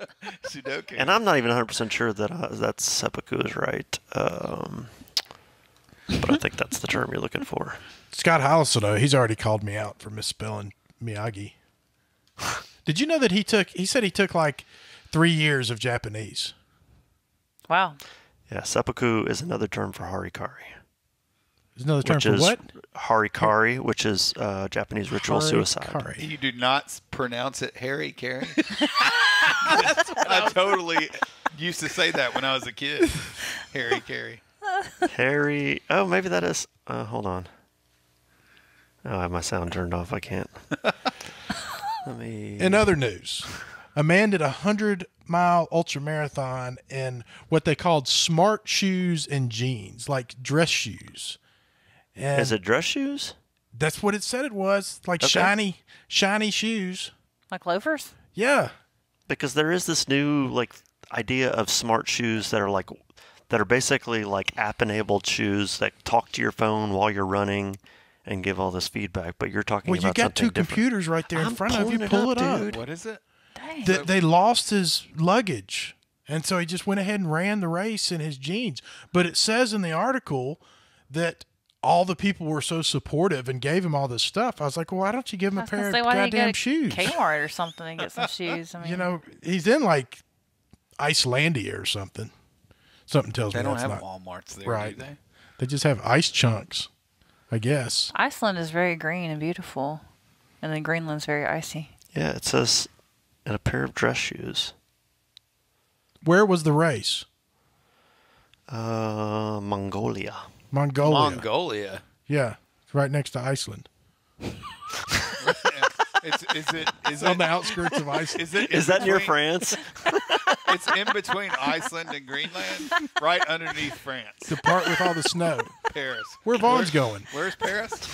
Sudoku. And I'm not even 100% sure that seppuku is right. But I think that's the term you're looking for. Scott Hallison, though, he's already called me out for misspelling Miyagi. Did you know that he said he took like 3 years of Japanese? Wow. Yeah, seppuku is another term for harikari. Is another term for what? Harikari, which is Japanese ritual suicide. You do not pronounce it harikari? I totally used to say that when I was a kid. Harikari. Harry. Oh, maybe that is. Hold on. Oh, I have my sound turned off. I can't. Let me. In other news, a man did a 100-mile ultra marathon in what they called smart shoes and jeans, like dress shoes. And is it dress shoes? That's what it said it was. Like shiny shoes. Like loafers? Yeah. Because there is this new idea of smart shoes that are basically like app-enabled shoes that talk to your phone while you're running and give all this feedback. But you're talking about something different. Well, you got two computers right there in front of you. Pull it up. Dude. What is it? Dang. They lost his luggage, and so he just went ahead and ran the race in his jeans. But it says in the article that all the people were so supportive and gave him all this stuff. I was like, well, why don't you give him a pair of goddamn shoes? Kmart or something and get some shoes. I mean, he's in like Icelandia or something. Something tells me they don't that's have not Walmarts there, right. do they? They just have ice chunks, I guess. Iceland is very green and beautiful, and then Greenland's very icy. Yeah, it says in a pair of dress shoes. Where was the race? Mongolia. Mongolia. Yeah, it's right next to Iceland. Is It's on the outskirts of Iceland. Is that near France? It's in between Iceland and Greenland, right underneath France. The part with all the snow. Paris. Where Vaughn's going? Where's Paris?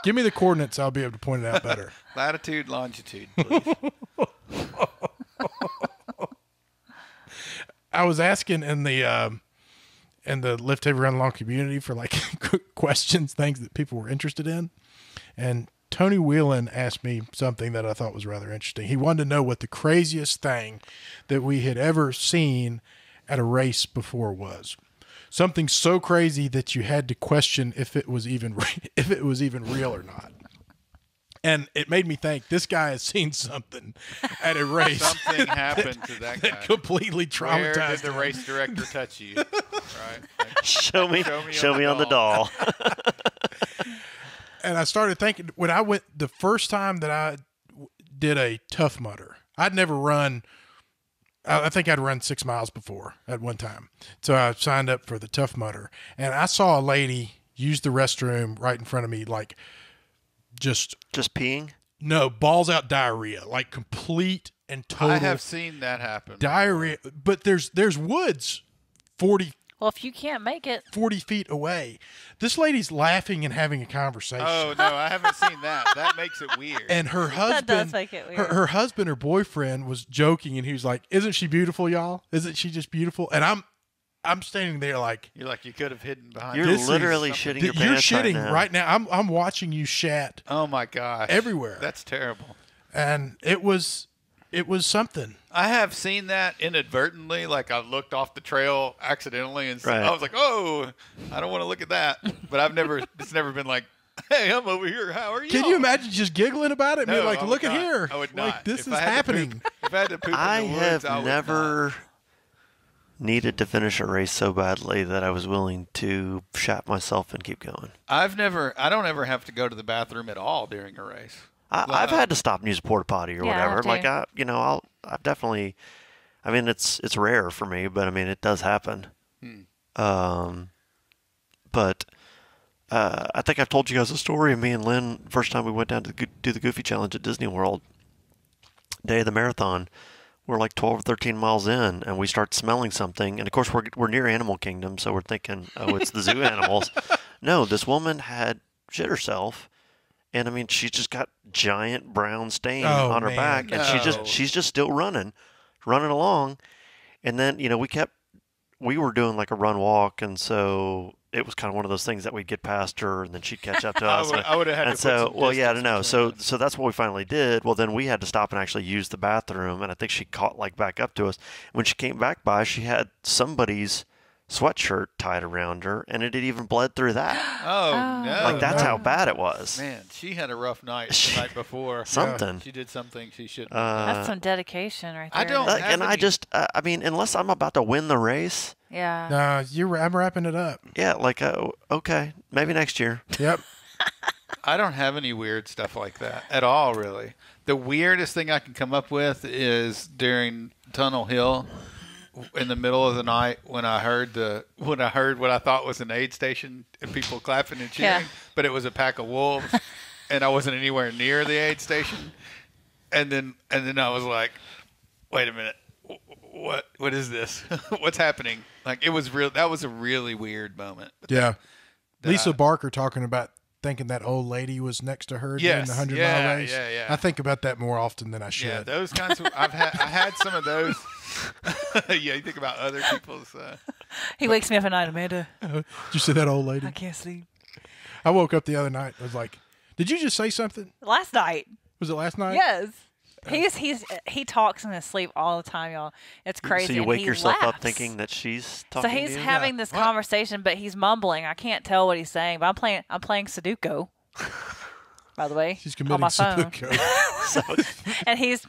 Give me the coordinates. I'll be able to point it out better. Latitude, longitude, please. I was asking in the Lift Heavy Run Long community for like questions, things that people were interested in, and Tony Whelan asked me something that I thought was rather interesting. He wanted to know what the craziest thing that we had ever seen at a race before was. Something so crazy that you had to question if it was even real or not. And it made me think, this guy has seen something at a race. Something happened to that guy. That completely traumatized Where did the him. race director touch you? Right? Show me on the doll. And I started thinking, when I went the first time that I did a Tough Mudder, I'd never run. I think I'd run 6 miles before at one time. So I signed up for the Tough Mudder, and I saw a lady use the restroom right in front of me, like just peeing. No, balls out diarrhea, like complete and total. I have seen that happen. Diarrhea, but there's woods 40. Well, if you can't make it 40 feet away, this lady's laughing and having a conversation. Oh no, I haven't seen that. That makes it weird. And her husband, that does make it weird. Her husband or boyfriend was joking, and he was like, "Isn't she beautiful, y'all? Isn't she just beautiful?" And I'm standing there like, you're like, you could have hidden behind. You're literally shitting your pants. You're shitting right now. I'm watching you shat. Oh my gosh, everywhere. That's terrible. And it was something. I have seen that inadvertently. Like I looked off the trail accidentally, and right. I was like, "Oh, I don't want to look at that." But it's never been like, "Hey, I'm over here. How are you?" Can you imagine just giggling about it? No, Like, look at here. I would not. Like, this is happening. If I had to poop I in the woods, have never needed to finish a race so badly that I was willing to shat myself and keep going. I don't ever have to go to the bathroom at all during a race. I've had to stop and use a porta potty or whatever. Like I've definitely. I mean, it's rare for me, but I mean, it does happen. But I think I've told you guys a story of me and Lynn first time we went down to do the Goofy Challenge at Disney World. Day of the marathon, we're like 12 or 13 miles in, and we start smelling something. And of course, we're near Animal Kingdom, so we're thinking, oh, it's the zoo animals. No, this woman had shit herself. And I mean, she's just got giant brown stain on her back, and she's just still running along. And then we were doing like a run walk, and so it was kind of one of those things that we'd get past her, and then she'd catch up to us. I would have had. And to so, put some I don't know. So that's what we finally did. Well, then we had to stop and actually use the bathroom, and I think she caught like back up to us. When she came back by, she had somebody's sweatshirt tied around her, and it had even bled through that. Oh no! Like that's how bad it was. Man, she had a rough night the night before. Something. She did something she shouldn't. That's some dedication right there. I don't. I mean, unless I'm about to win the race. Yeah. No, I'm wrapping it up. Yeah, like okay, maybe next year. Yep. I don't have any weird stuff like that at all, really. The weirdest thing I can come up with is during Tunnel Hill. in the middle of the night when I heard what I thought was an aid station and people clapping and cheering, but it was a pack of wolves, and I wasn't anywhere near the aid station, and then I was like, wait a minute, what is this? What's happening? Like, it was real. That was a really weird moment. Lisa Barker talking about thinking that old lady was next to her during the 100-mile race. Yeah. I think about that more often than I should. Yeah, those kinds of. I had some of those. Yeah, you think about other people's. He wakes me up at night, Amanda. Did you see that old lady? I can't sleep. I woke up the other night. I was like, "Did you just say something?" Last night. Was it last night? Yes. He talks in his sleep all the time, y'all. It's crazy. So you wake yourself laughs. up thinking that she's talking So he's to you? having this conversation, but he's mumbling. I can't tell what he's saying, but I'm playing Sudoku. By the way, she's committing on my phone. Sudoku. And he's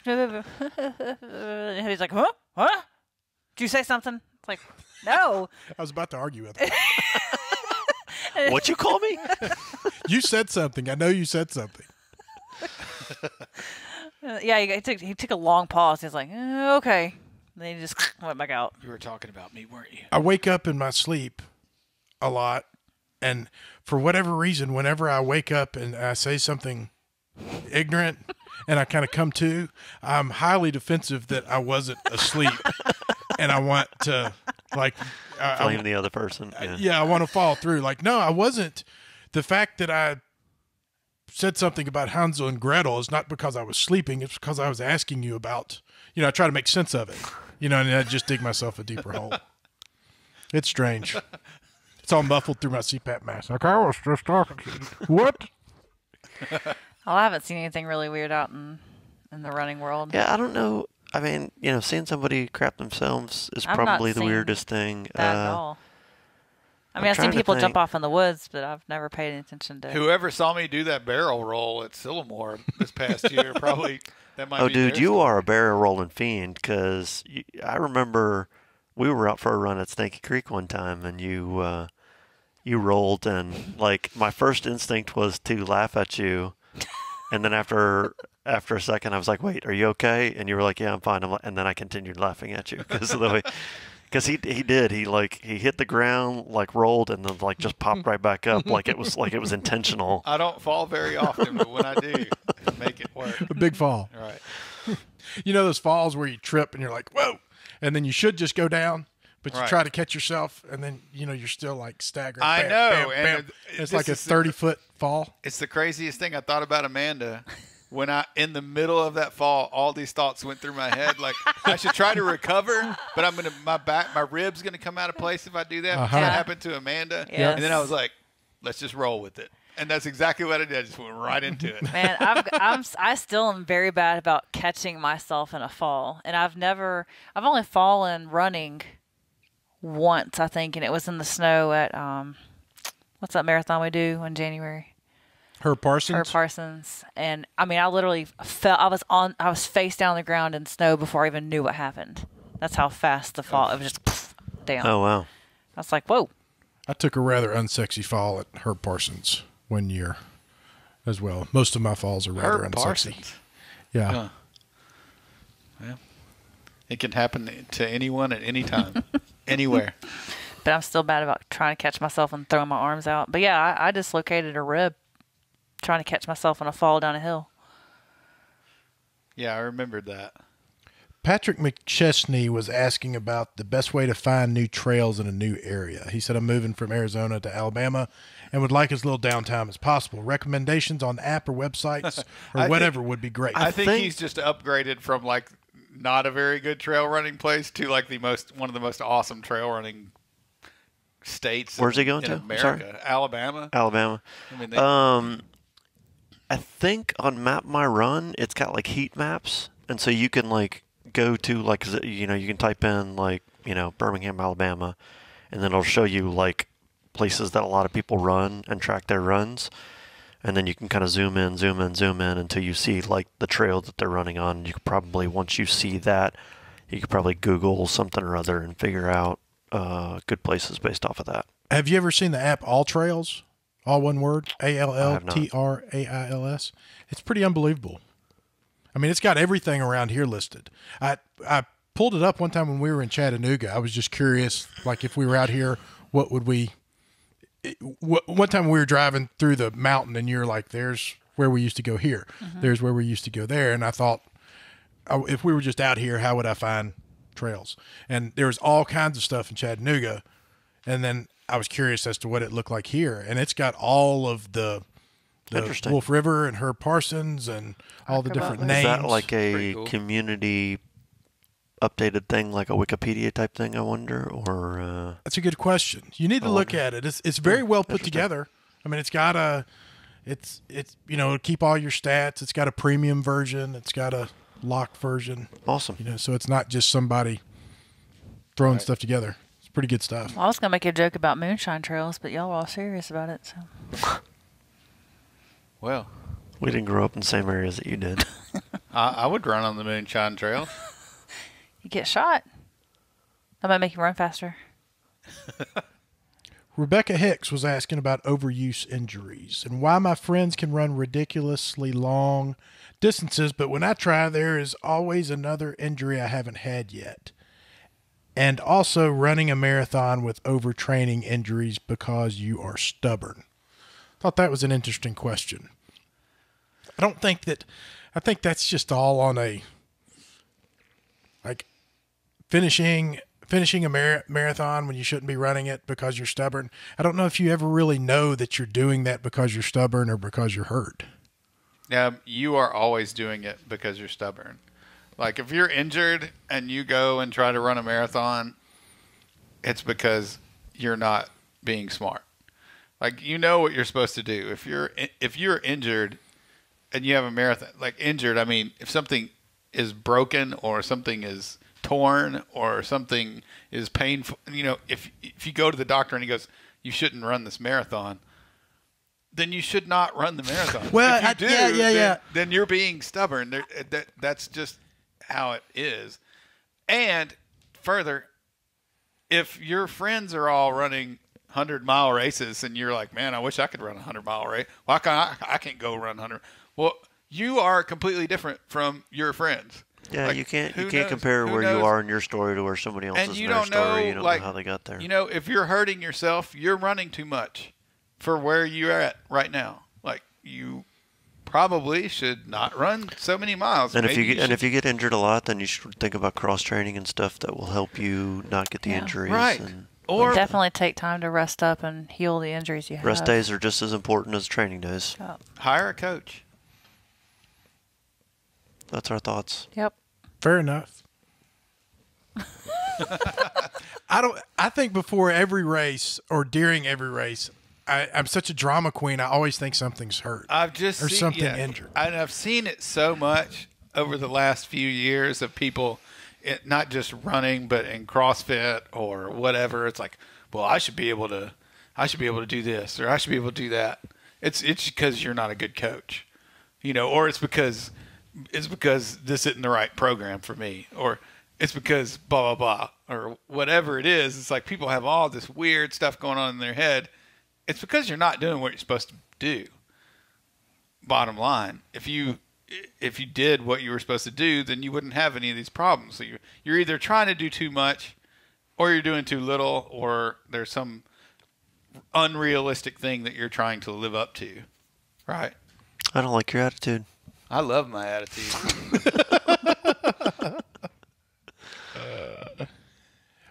like, huh? Did you say something? It's like, no. I was about to argue with him. What'd you call me? You said something. I know you said something. Yeah, he took a long pause. He's like, okay. Then he just went back out. You were talking about me, weren't you? I wake up in my sleep a lot, and for whatever reason, whenever I wake up and I say something ignorant and I kind of come to, I'm highly defensive that I wasn't asleep, and I want to, like... blame the other person. Yeah, I want to follow through. Like, no, I wasn't. The fact that I said something about Hansel and Gretel is not because I was sleeping. It's because I was asking you about, I try to make sense of it, and I just dig myself a deeper hole. It's strange. It's all muffled through my CPAP mask. Like, I was just talking to you. What? Well, I haven't seen anything really weird out in the running world. Yeah, I don't know. I mean, seeing somebody crap themselves is probably the weirdest thing. That at all. I mean, I've seen people jump off in the woods, but I've never paid any attention to. Whoever saw me do that barrel roll at Sillamore this past year probably that might. Oh, dude, you are a barrel rolling fiend, because I remember we were out for a run at Stanky Creek one time, and you rolled, and like my first instinct was to laugh at you, and then after a second, I was like, "Wait, are you okay?" And you were like, "Yeah, I'm fine." And then I continued laughing at you because of the way. Because he hit the ground, like rolled, and then like just popped right back up like it was intentional. I don't fall very often, but when I do, I make it work. A big fall. Right. Those falls where you trip and you're like, whoa, and then you should just go down, but you try to catch yourself, and then you're still like staggering. I bam, know, bam, and bam. It's like a 30-foot fall. It's the craziest thing I thought about Amanda. When in the middle of that fall, all these thoughts went through my head. Like, I should try to recover, but my rib's gonna come out of place if I do that. That happened to Amanda. Yes. And then I was like, let's just roll with it. And that's exactly what I did. I just went right into it. Man, I still am very bad about catching myself in a fall, and I've only fallen running once, I think, and it was in the snow at what's that marathon we do in January? Her Parsons. And I mean, I literally fell. I was face down on the ground in snow before I even knew what happened. That's how fast the fall. It was just down. Oh wow! I was like, whoa. I took a rather unsexy fall at Herb Parsons one year as well. Most of my falls are rather Herb unsexy. Parsons. Yeah. Huh. Well, it can happen to anyone at any time, anywhere. But I'm still bad about trying to catch myself and throwing my arms out. But yeah, I dislocated a rib trying to catch myself on a fall down a hill. Yeah, I remembered that. Patrick McChesney was asking about the best way to find new trails in a new area. He said, I'm moving from Arizona to Alabama and would like as little downtime as possible. Recommendations on app or websites or whatever would be great. I think he's just upgraded from like not a very good trail running place to like one of the most awesome trail running states. Where's he going in to? America. Alabama. I mean, I think on Map My Run, it's got like heat maps, and so you can like go to like you can type in like Birmingham, Alabama, and then it'll show you like places that a lot of people run and track their runs, and then you can kind of zoom in until you see like the trail that they're running on. You could probably, once you see that, you could probably Google something or other and figure out good places based off of that. Have you ever seen the app All Trails? All one word, ALLTRAILS. It's pretty unbelievable. I mean, it's got everything around here listed. I pulled it up one time when we were in Chattanooga. I was just curious, like if we were out here, what would we? One time we were driving through the mountain, and you're like, "There's where we used to go here. There's where we used to go there." And I thought, if we were just out here, how would I find trails? And there was all kinds of stuff in Chattanooga, and then I was curious as to what it looked like here, and it's got all of the Wolf River and Herb Parsons and all the different names. Is that like a community updated thing, like a Wikipedia type thing, I wonder? Or that's a good question. You need to look at it. It's very well put together. I mean, it's got it's keep all your stats. It's got a premium version. It's got a locked version. Awesome. So it's not just somebody throwing stuff together. It's pretty good stuff. Well, I was gonna make a joke about moonshine trails, but y'all were all serious about it. So. Well, we didn't grow up in the same areas that you did. I would run on the moonshine trail. You get shot. That might make you run faster. Rebekah Hicks was asking about overuse injuries and why my friends can run ridiculously long distances, but when I try, there is always another injury I haven't had yet. And also running a marathon with overtraining injuries because you are stubborn. Thought that was an interesting question. I think that's just all on a, like, finishing a marathon when you shouldn't be running it because you're stubborn. I don't know if you ever really know that you're doing that because you're stubborn or because you're hurt. Yeah, you are always doing it because you're stubborn. Like if you're injured and you go and try to run a marathon, it's because you're not being smart. Like you know what you're supposed to do. If you're injured and you have a marathon, like injured, I mean, if something is broken or something is torn or something is painful, if you go to the doctor and he goes, you shouldn't run this marathon, then you should not run the marathon. Well, if you do, then you're being stubborn. That's just how it is. And further, if your friends are all running 100-mile races and you're like, man, I wish I could run a 100-mile race. Why can't I can't go run 100? Well, you are completely different from your friends. Yeah, like, you can't compare where you are in your story to where somebody else is in their story. You don't know how they got there. If you're hurting yourself, you're running too much for where you're at right now. Like you probably should not run so many miles. And if you get injured a lot, then you should think about cross training and stuff that will help you not get the injuries. Right. Or definitely take time to rest up and heal the injuries you have. Rest days are just as important as training days. Oh. Hire a coach. That's our thoughts. Yep. Fair enough. I think before every race or during every race, I'm such a drama queen. I always think something's hurt. Something injured. And I've seen it so much over the last few years of people, not just running, but in CrossFit or whatever. It's like, well, I should be able to do this, or I should be able to do that. It's because you're not a good coach, or it's because this isn't the right program for me, or it's because blah, blah, blah, or whatever it is. It's like people have all this weird stuff going on in their head. It's because you're not doing what you're supposed to do. Bottom line, if you did what you were supposed to do, then you wouldn't have any of these problems. So you're either trying to do too much, or you're doing too little, or there's some unrealistic thing that you're trying to live up to, right? I don't like your attitude. I love my attitude.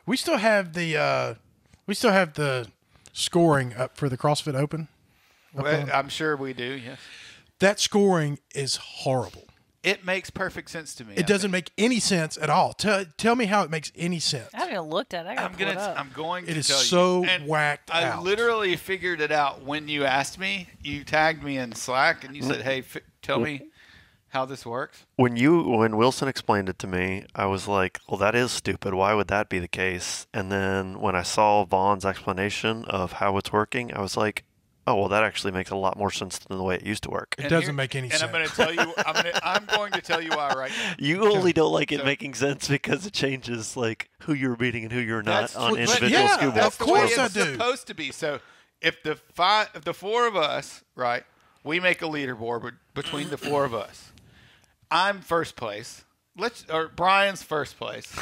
We still have the scoring up for the CrossFit Open. Well, I'm sure we do. Yes. That scoring is horrible. It makes perfect sense to me. It doesn't make any sense at all. Tell me how it makes any sense. I haven't even looked at it. I'm going to It is tell so you. And whacked out. I literally figured it out when you asked me. You tagged me in Slack and you said, hey, tell me how this works. When Wilson explained it to me, I was like, well, that is stupid. Why would that be the case? And then when I saw Vaughn's explanation of how it's working, I was like, oh, well, that actually makes a lot more sense than the way it used to work. It doesn't make any sense. And I'm going to tell you, I'm going to tell you why right now. You only don't like it making sense because it changes like who you're beating and who you're not on individual scuba. That's of course I do. It's supposed to be. So if the four of us, right, we make a leaderboard between the four of us. I'm first place, or Brian's first place,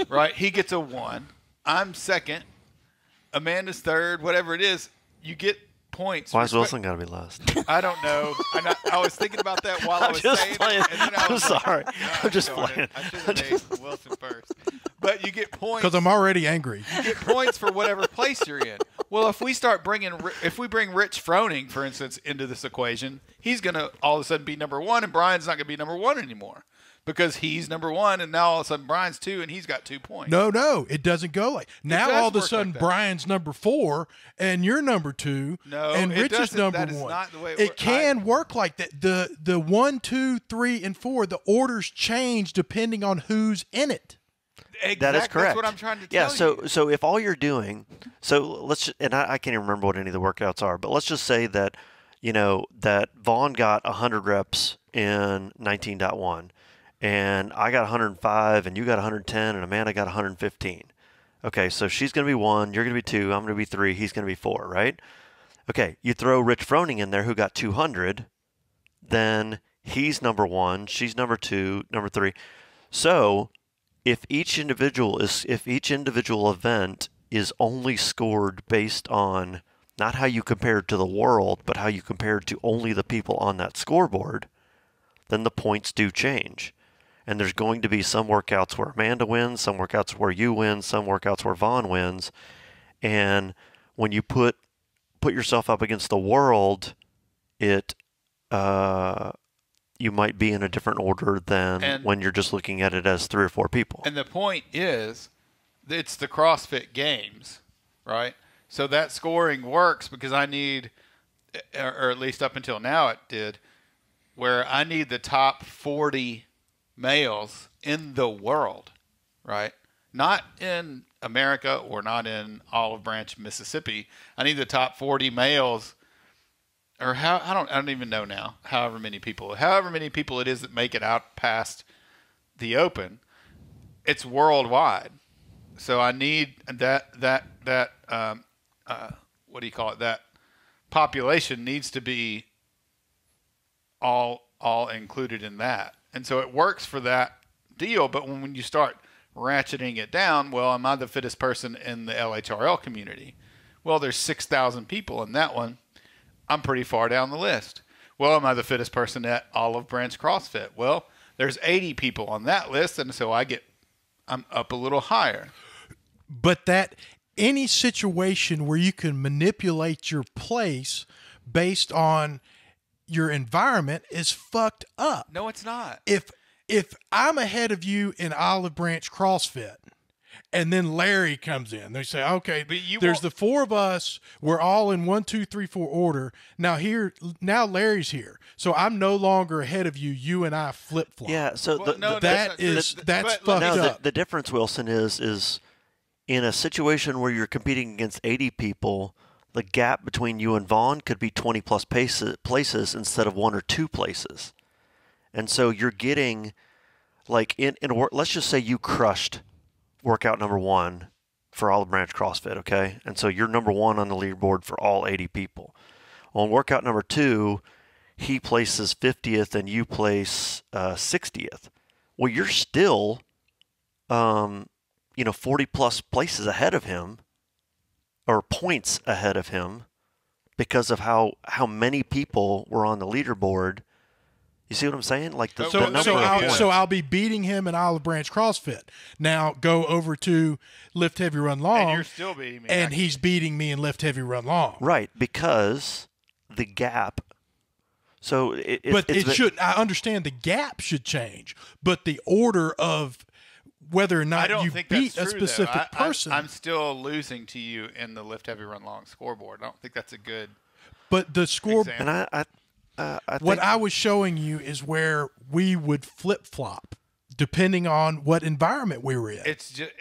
right? He gets a 1. I'm second. Amanda's third. Whatever it is, you get points. Why is Wilson got to be last? I don't know. I was thinking about that while I was saying playing. it. And then I'm sorry. I'm just playing. I should have named Wilson first. But you get points. Because I'm already angry. You get points for whatever place you're in. Well, if we bring Rich Froning, for instance, into this equation, he's going to all of a sudden be number 1, and Brian's not going to be number 1 anymore. Because he's number 1, and now all of a sudden Brian's 2, and he's got 2 points. No, it doesn't go like now. All of a sudden, like Brian's number 4, and you're number 2, and Rich is number 1. That is not the way it can work like that. The 1, 2, 3, and 4, the orders change depending on who's in it. Exactly. That is correct. That's what I'm trying to tell you. So if all you're doing, I can't even remember what any of the workouts are, but let's just say that, that Vaughn got 100 reps in 19.1. And I got 105, and you got 110, and Amanda got 115. Okay, so she's going to be 1, you're going to be 2, I'm going to be 3, he's going to be 4, right? Okay, you throw Rich Froning in there who got 200, then he's number 1, she's number 2, number 3. So if each individual event is only scored based on not how you compared to the world, but how you compared to only the people on that scoreboard, then the points do change. And there's going to be some workouts where Amanda wins, some workouts where you win, some workouts where Vaughn wins. And when you put yourself up against the world, you might be in a different order than when you're just looking at it as 3 or 4 people. And the point is, it's the CrossFit Games, right? So that scoring works because I need, or at least up until now it did, where I need the top 40 males in the world, right? Not in America or not in Olive Branch, Mississippi. I need the top 40 males, or I don't even know now. However many people it is that make it out past the Open, it's worldwide. So I need that what do you call it? That population needs to be all included in that. And so it works for that deal, but when you start ratcheting it down, well, am I the fittest person in the LHRL community? Well, there's 6,000 people in that one. I'm pretty far down the list. Well, am I the fittest person at Olive Branch CrossFit? Well, there's 80 people on that list, and so I'm up a little higher. But any situation where you can manipulate your place based on your environment is fucked up. No, it's not. If I'm ahead of you in Olive Branch CrossFit, and then Larry comes in, they say, okay, there's the 4 of us. We're all in 1, 2, 3, 4 order. Now Larry's here, so I'm no longer ahead of you. You and I flip flop. Yeah. So that's fucked up. The difference, Wilson, is in a situation where you're competing against 80 people. The gap between you and Vaughn could be 20 plus places instead of 1 or 2 places. And so you're getting, like, let's just say you crushed workout number 1 for Olive Branch CrossFit, okay? And so you're number 1 on the leaderboard for all 80 people. On workout number 2, he places 50th and you place 60th. Well, you're still, 40 plus places ahead of him, or points ahead of him, because of how many people were on the leaderboard. You see what I'm saying? Like the number of points. So I'll be beating him in Olive Branch CrossFit. Now go over to Lift Heavy Run Long, and you're still beating me. And he's beating me in Lift Heavy Run Long. Right, because the gap. So I understand the gap should change, but the order of whether or not you beat a specific person. I'm still losing to you in the Lift Heavy Run Long scoreboard. I don't think that's a good. But the scoreboard. And I what I was showing you is where we would flip flop depending on what environment we were in.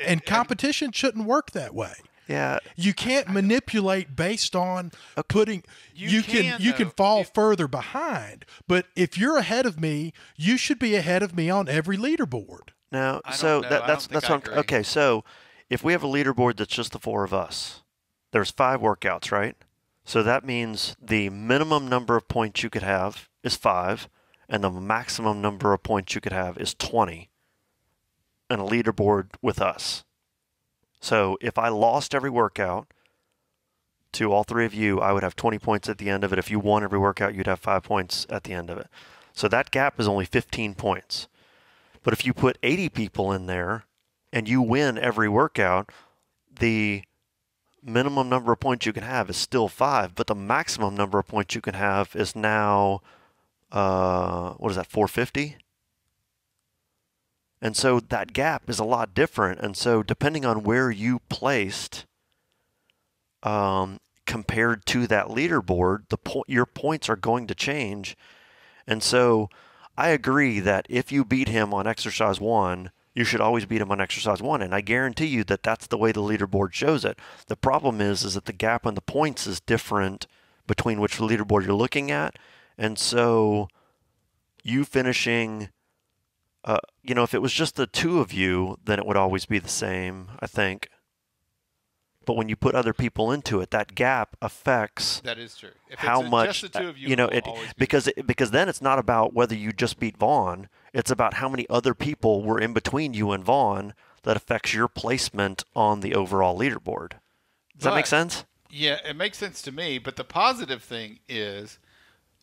And competition shouldn't work that way. Yeah, you can't manipulate based on putting. You can fall further behind, but if you're ahead of me, you should be ahead of me on every leaderboard. Now, so that's what I'm, okay. So if we have a leaderboard that's just the 4 of us, there's 5 workouts, right? So that means the minimum number of points you could have is 5, and the maximum number of points you could have is 20. a leaderboard with us. So if I lost every workout to all three of you, I would have 20 points at the end of it. If you won every workout, you'd have 5 points at the end of it. So that gap is only 15 points. But if you put 80 people in there and you win every workout, the minimum number of points you can have is still 5, but the maximum number of points you can have is now, 450? And so that gap is a lot different. And so depending on where you placed compared to that leaderboard, your points are going to change. And so I agree that if you beat him on exercise 1, you should always beat him on exercise 1. And I guarantee you that that's the way the leaderboard shows it. The problem is that the gap on the points is different between which leaderboard you're looking at. And so you finishing... if it was just the two of you, then it would always be the same, I think. But when you put other people into it, that gap affects. That is true. If how it's much just the two of you, because then it's not about whether you just beat Vaughn. It's about how many other people were in between you and Vaughn that affects your placement on the overall leaderboard. Does that make sense? Yeah, it makes sense to me. But the positive thing is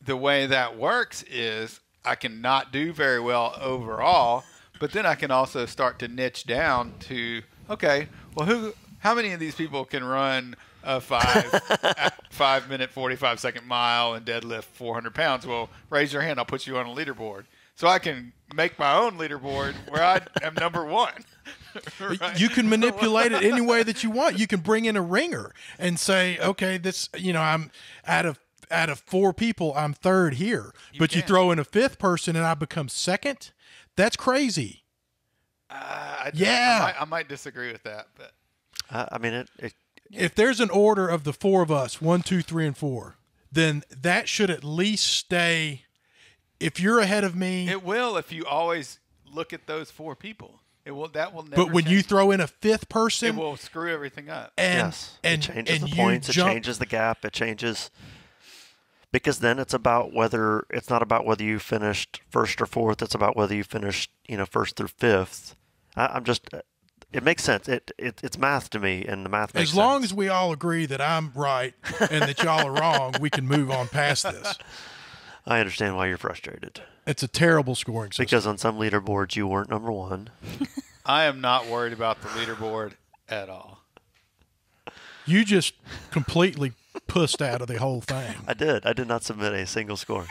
the way that works is I can not do very well overall, but then I can also start to niche down to, okay, well, how many of these people can run a 5 minute, 45-second mile and deadlift 400 pounds? Well, raise your hand. I'll put you on a leaderboard. So I can make my own leaderboard where I am number 1. Right? You can manipulate it any way that you want. You can bring in a ringer and say, okay, I'm out of 4 people, I'm 3rd here. But you throw in a 5th person and I become 2nd? That's crazy. I might disagree with that, but if there's an order of the 4 of us, 1, 2, 3, and 4, then that should at least stay. If you're ahead of me, it will. If you always look at those 4 people, it will. That will never. But when you throw in a 5th person, it will screw everything up. And it changes the points. It changes the gap. It changes. Because then it's not about whether you finished 1st or 4th. It's about whether you finished, 1st through 5th. It makes sense. It's math to me, and the math makes sense. As long as we all agree that I'm right and that y'all are wrong, we can move on past this. I understand why you're frustrated. It's a terrible scoring system. Because on some leaderboards, you weren't number 1. I am not worried about the leaderboard at all. You just completely pussed out of the whole thing. I did. I did not submit a single score.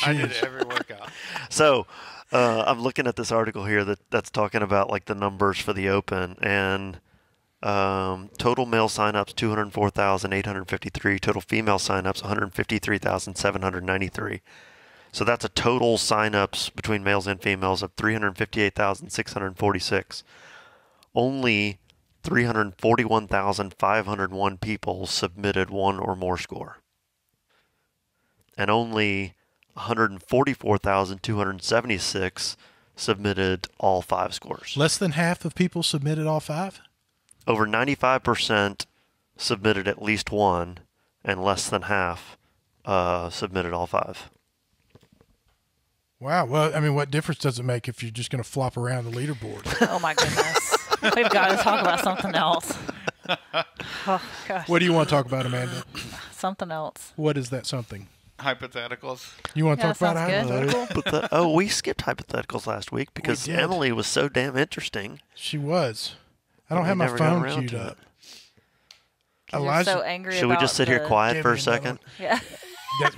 I did every workout. So I'm looking at this article here that's talking about like the numbers for the Open, and total male signups 204,853, total female signups 153,793. So that's a total signups between males and females of 358,646. Only 341,501 people submitted 1 or more score. And only 144,276 submitted all 5 scores. Less than half of people submitted all 5? Over 95% submitted at least 1, and less than half submitted all 5. Wow. Well, what difference does it make if you're just going to flop around the leaderboard? Oh, my goodness. We've got to talk about something else. Oh, gosh. What do you want to talk about, Amanda? Something else. What is that something? Hypotheticals. You want to talk about hypotheticals? We skipped hypotheticals last week because Emily was so damn interesting. She was. I don't have my phone queued up. Elijah, so angry. Should we just sit here quiet for a second? Yeah.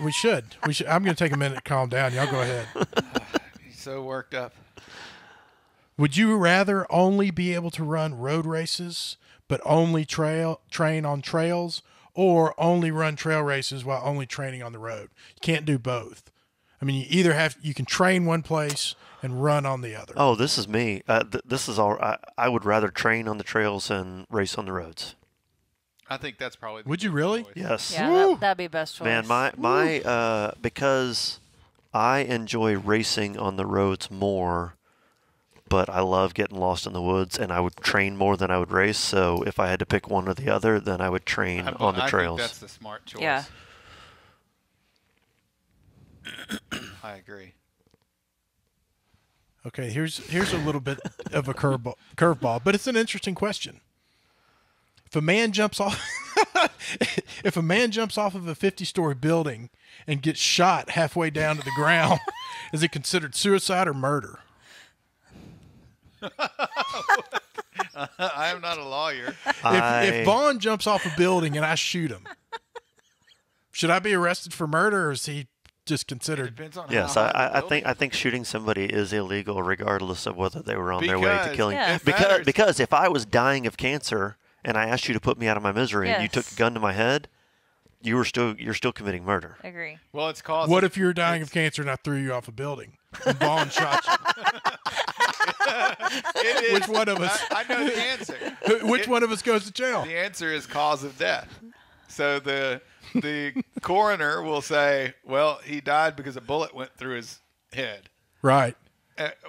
We should. I'm going to take a minute to calm down. Y'all go ahead. He's so worked up. Would you rather only be able to run road races but only train on trails, or only run trail races while only training on the road? You can't do both. You either you can train one place and run on the other. Oh, this is me. This is all. I would rather train on the trails and race on the roads. I think that's probably. Would you really? Choice. Yes. Yeah, that'd be best choice. Man, my because I enjoy racing on the roads more. But I love getting lost in the woods, and I would train more than I would race. So if I had to pick one or the other, then I would train on the trails. I think that's the smart choice. Yeah. I agree. Okay, here's a little bit of a curveball, but it's an interesting question. If a man jumps off of a 50-story building and gets shot halfway down to the ground, is it considered suicide or murder? I am not a lawyer. If Vaughn jumps off a building and I shoot him, should I be arrested for murder, or is he just considered? Yes, I think shooting somebody is illegal regardless of whether they were on their way to killing. Yeah. Because if I was dying of cancer and I asked you to put me out of my misery and you took a gun to my head, you're still committing murder. Agree. Well, it's cause. What if you're dying of cancer and I threw you off a building and Vaughn shot you? Which one of us? I know the answer. Which one of us goes to jail? The answer is cause of death. So the coroner will say, well, he died because a bullet went through his head. Right.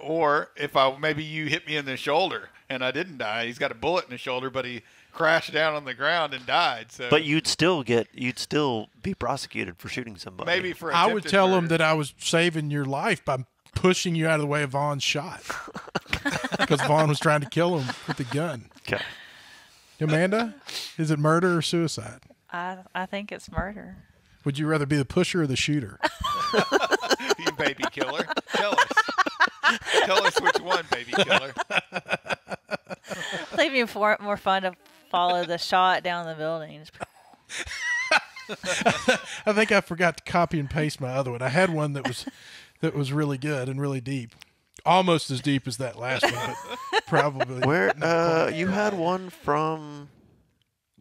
Or if maybe you hit me in the shoulder and I didn't die, he's got a bullet in the shoulder, but he crashed down on the ground and died. So, but you'd still be prosecuted for shooting somebody. Maybe for I would tell murder. him that I was saving your life by pushing you out of the way of Vaughn's shot because Vaughn was trying to kill him with the gun. Okay. Amanda, is it murder or suicide? I think it's murder. Would you rather be the pusher or the shooter? You baby killer. Tell us. Tell us which one, baby killer. I think it'd be more fun to follow the shot down the building. I think I forgot to copy and paste my other one. I had one that was really good and really deep. Almost as deep as that last one, but probably. Where you had one from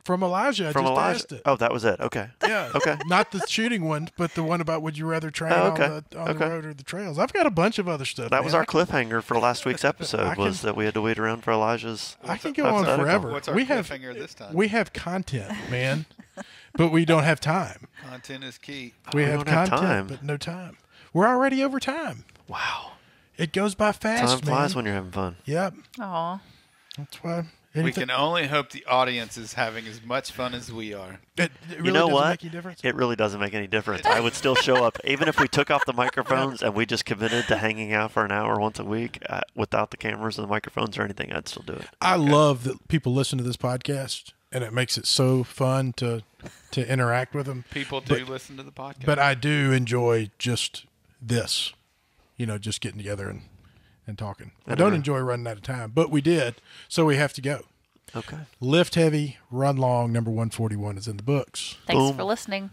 Elijah. I just asked it. Oh, that was it. Okay. Yeah. Okay. Not the shooting one, but the one about would you rather train on the road or the trails. I've got a bunch of other stuff. That was our cliffhanger for last week's episode. That we had to wait around for Elijah's. I can go on forever. What's our cliffhanger this time? We have content, man, but we don't have time. Content is key. We have content, but no time. We're already over time. Wow. It goes by fast, Time flies when you're having fun. Yep. Aw. That's why. We can only hope the audience is having as much fun as we are. It really you know doesn't what? make any difference? It really doesn't make any difference. I would still show up. Even if we took off the microphones and we just committed to hanging out for an hour once a week without the cameras and the microphones or anything, I'd still do it. I love that people listen to this podcast, and it makes it so fun to interact with them. People do listen to the podcast. But I do enjoy just this, just getting together and talking. I don't enjoy running out of time, but we did, so we have to go. Okay. Lift heavy, run long, number 141 is in the books. Thanks for listening.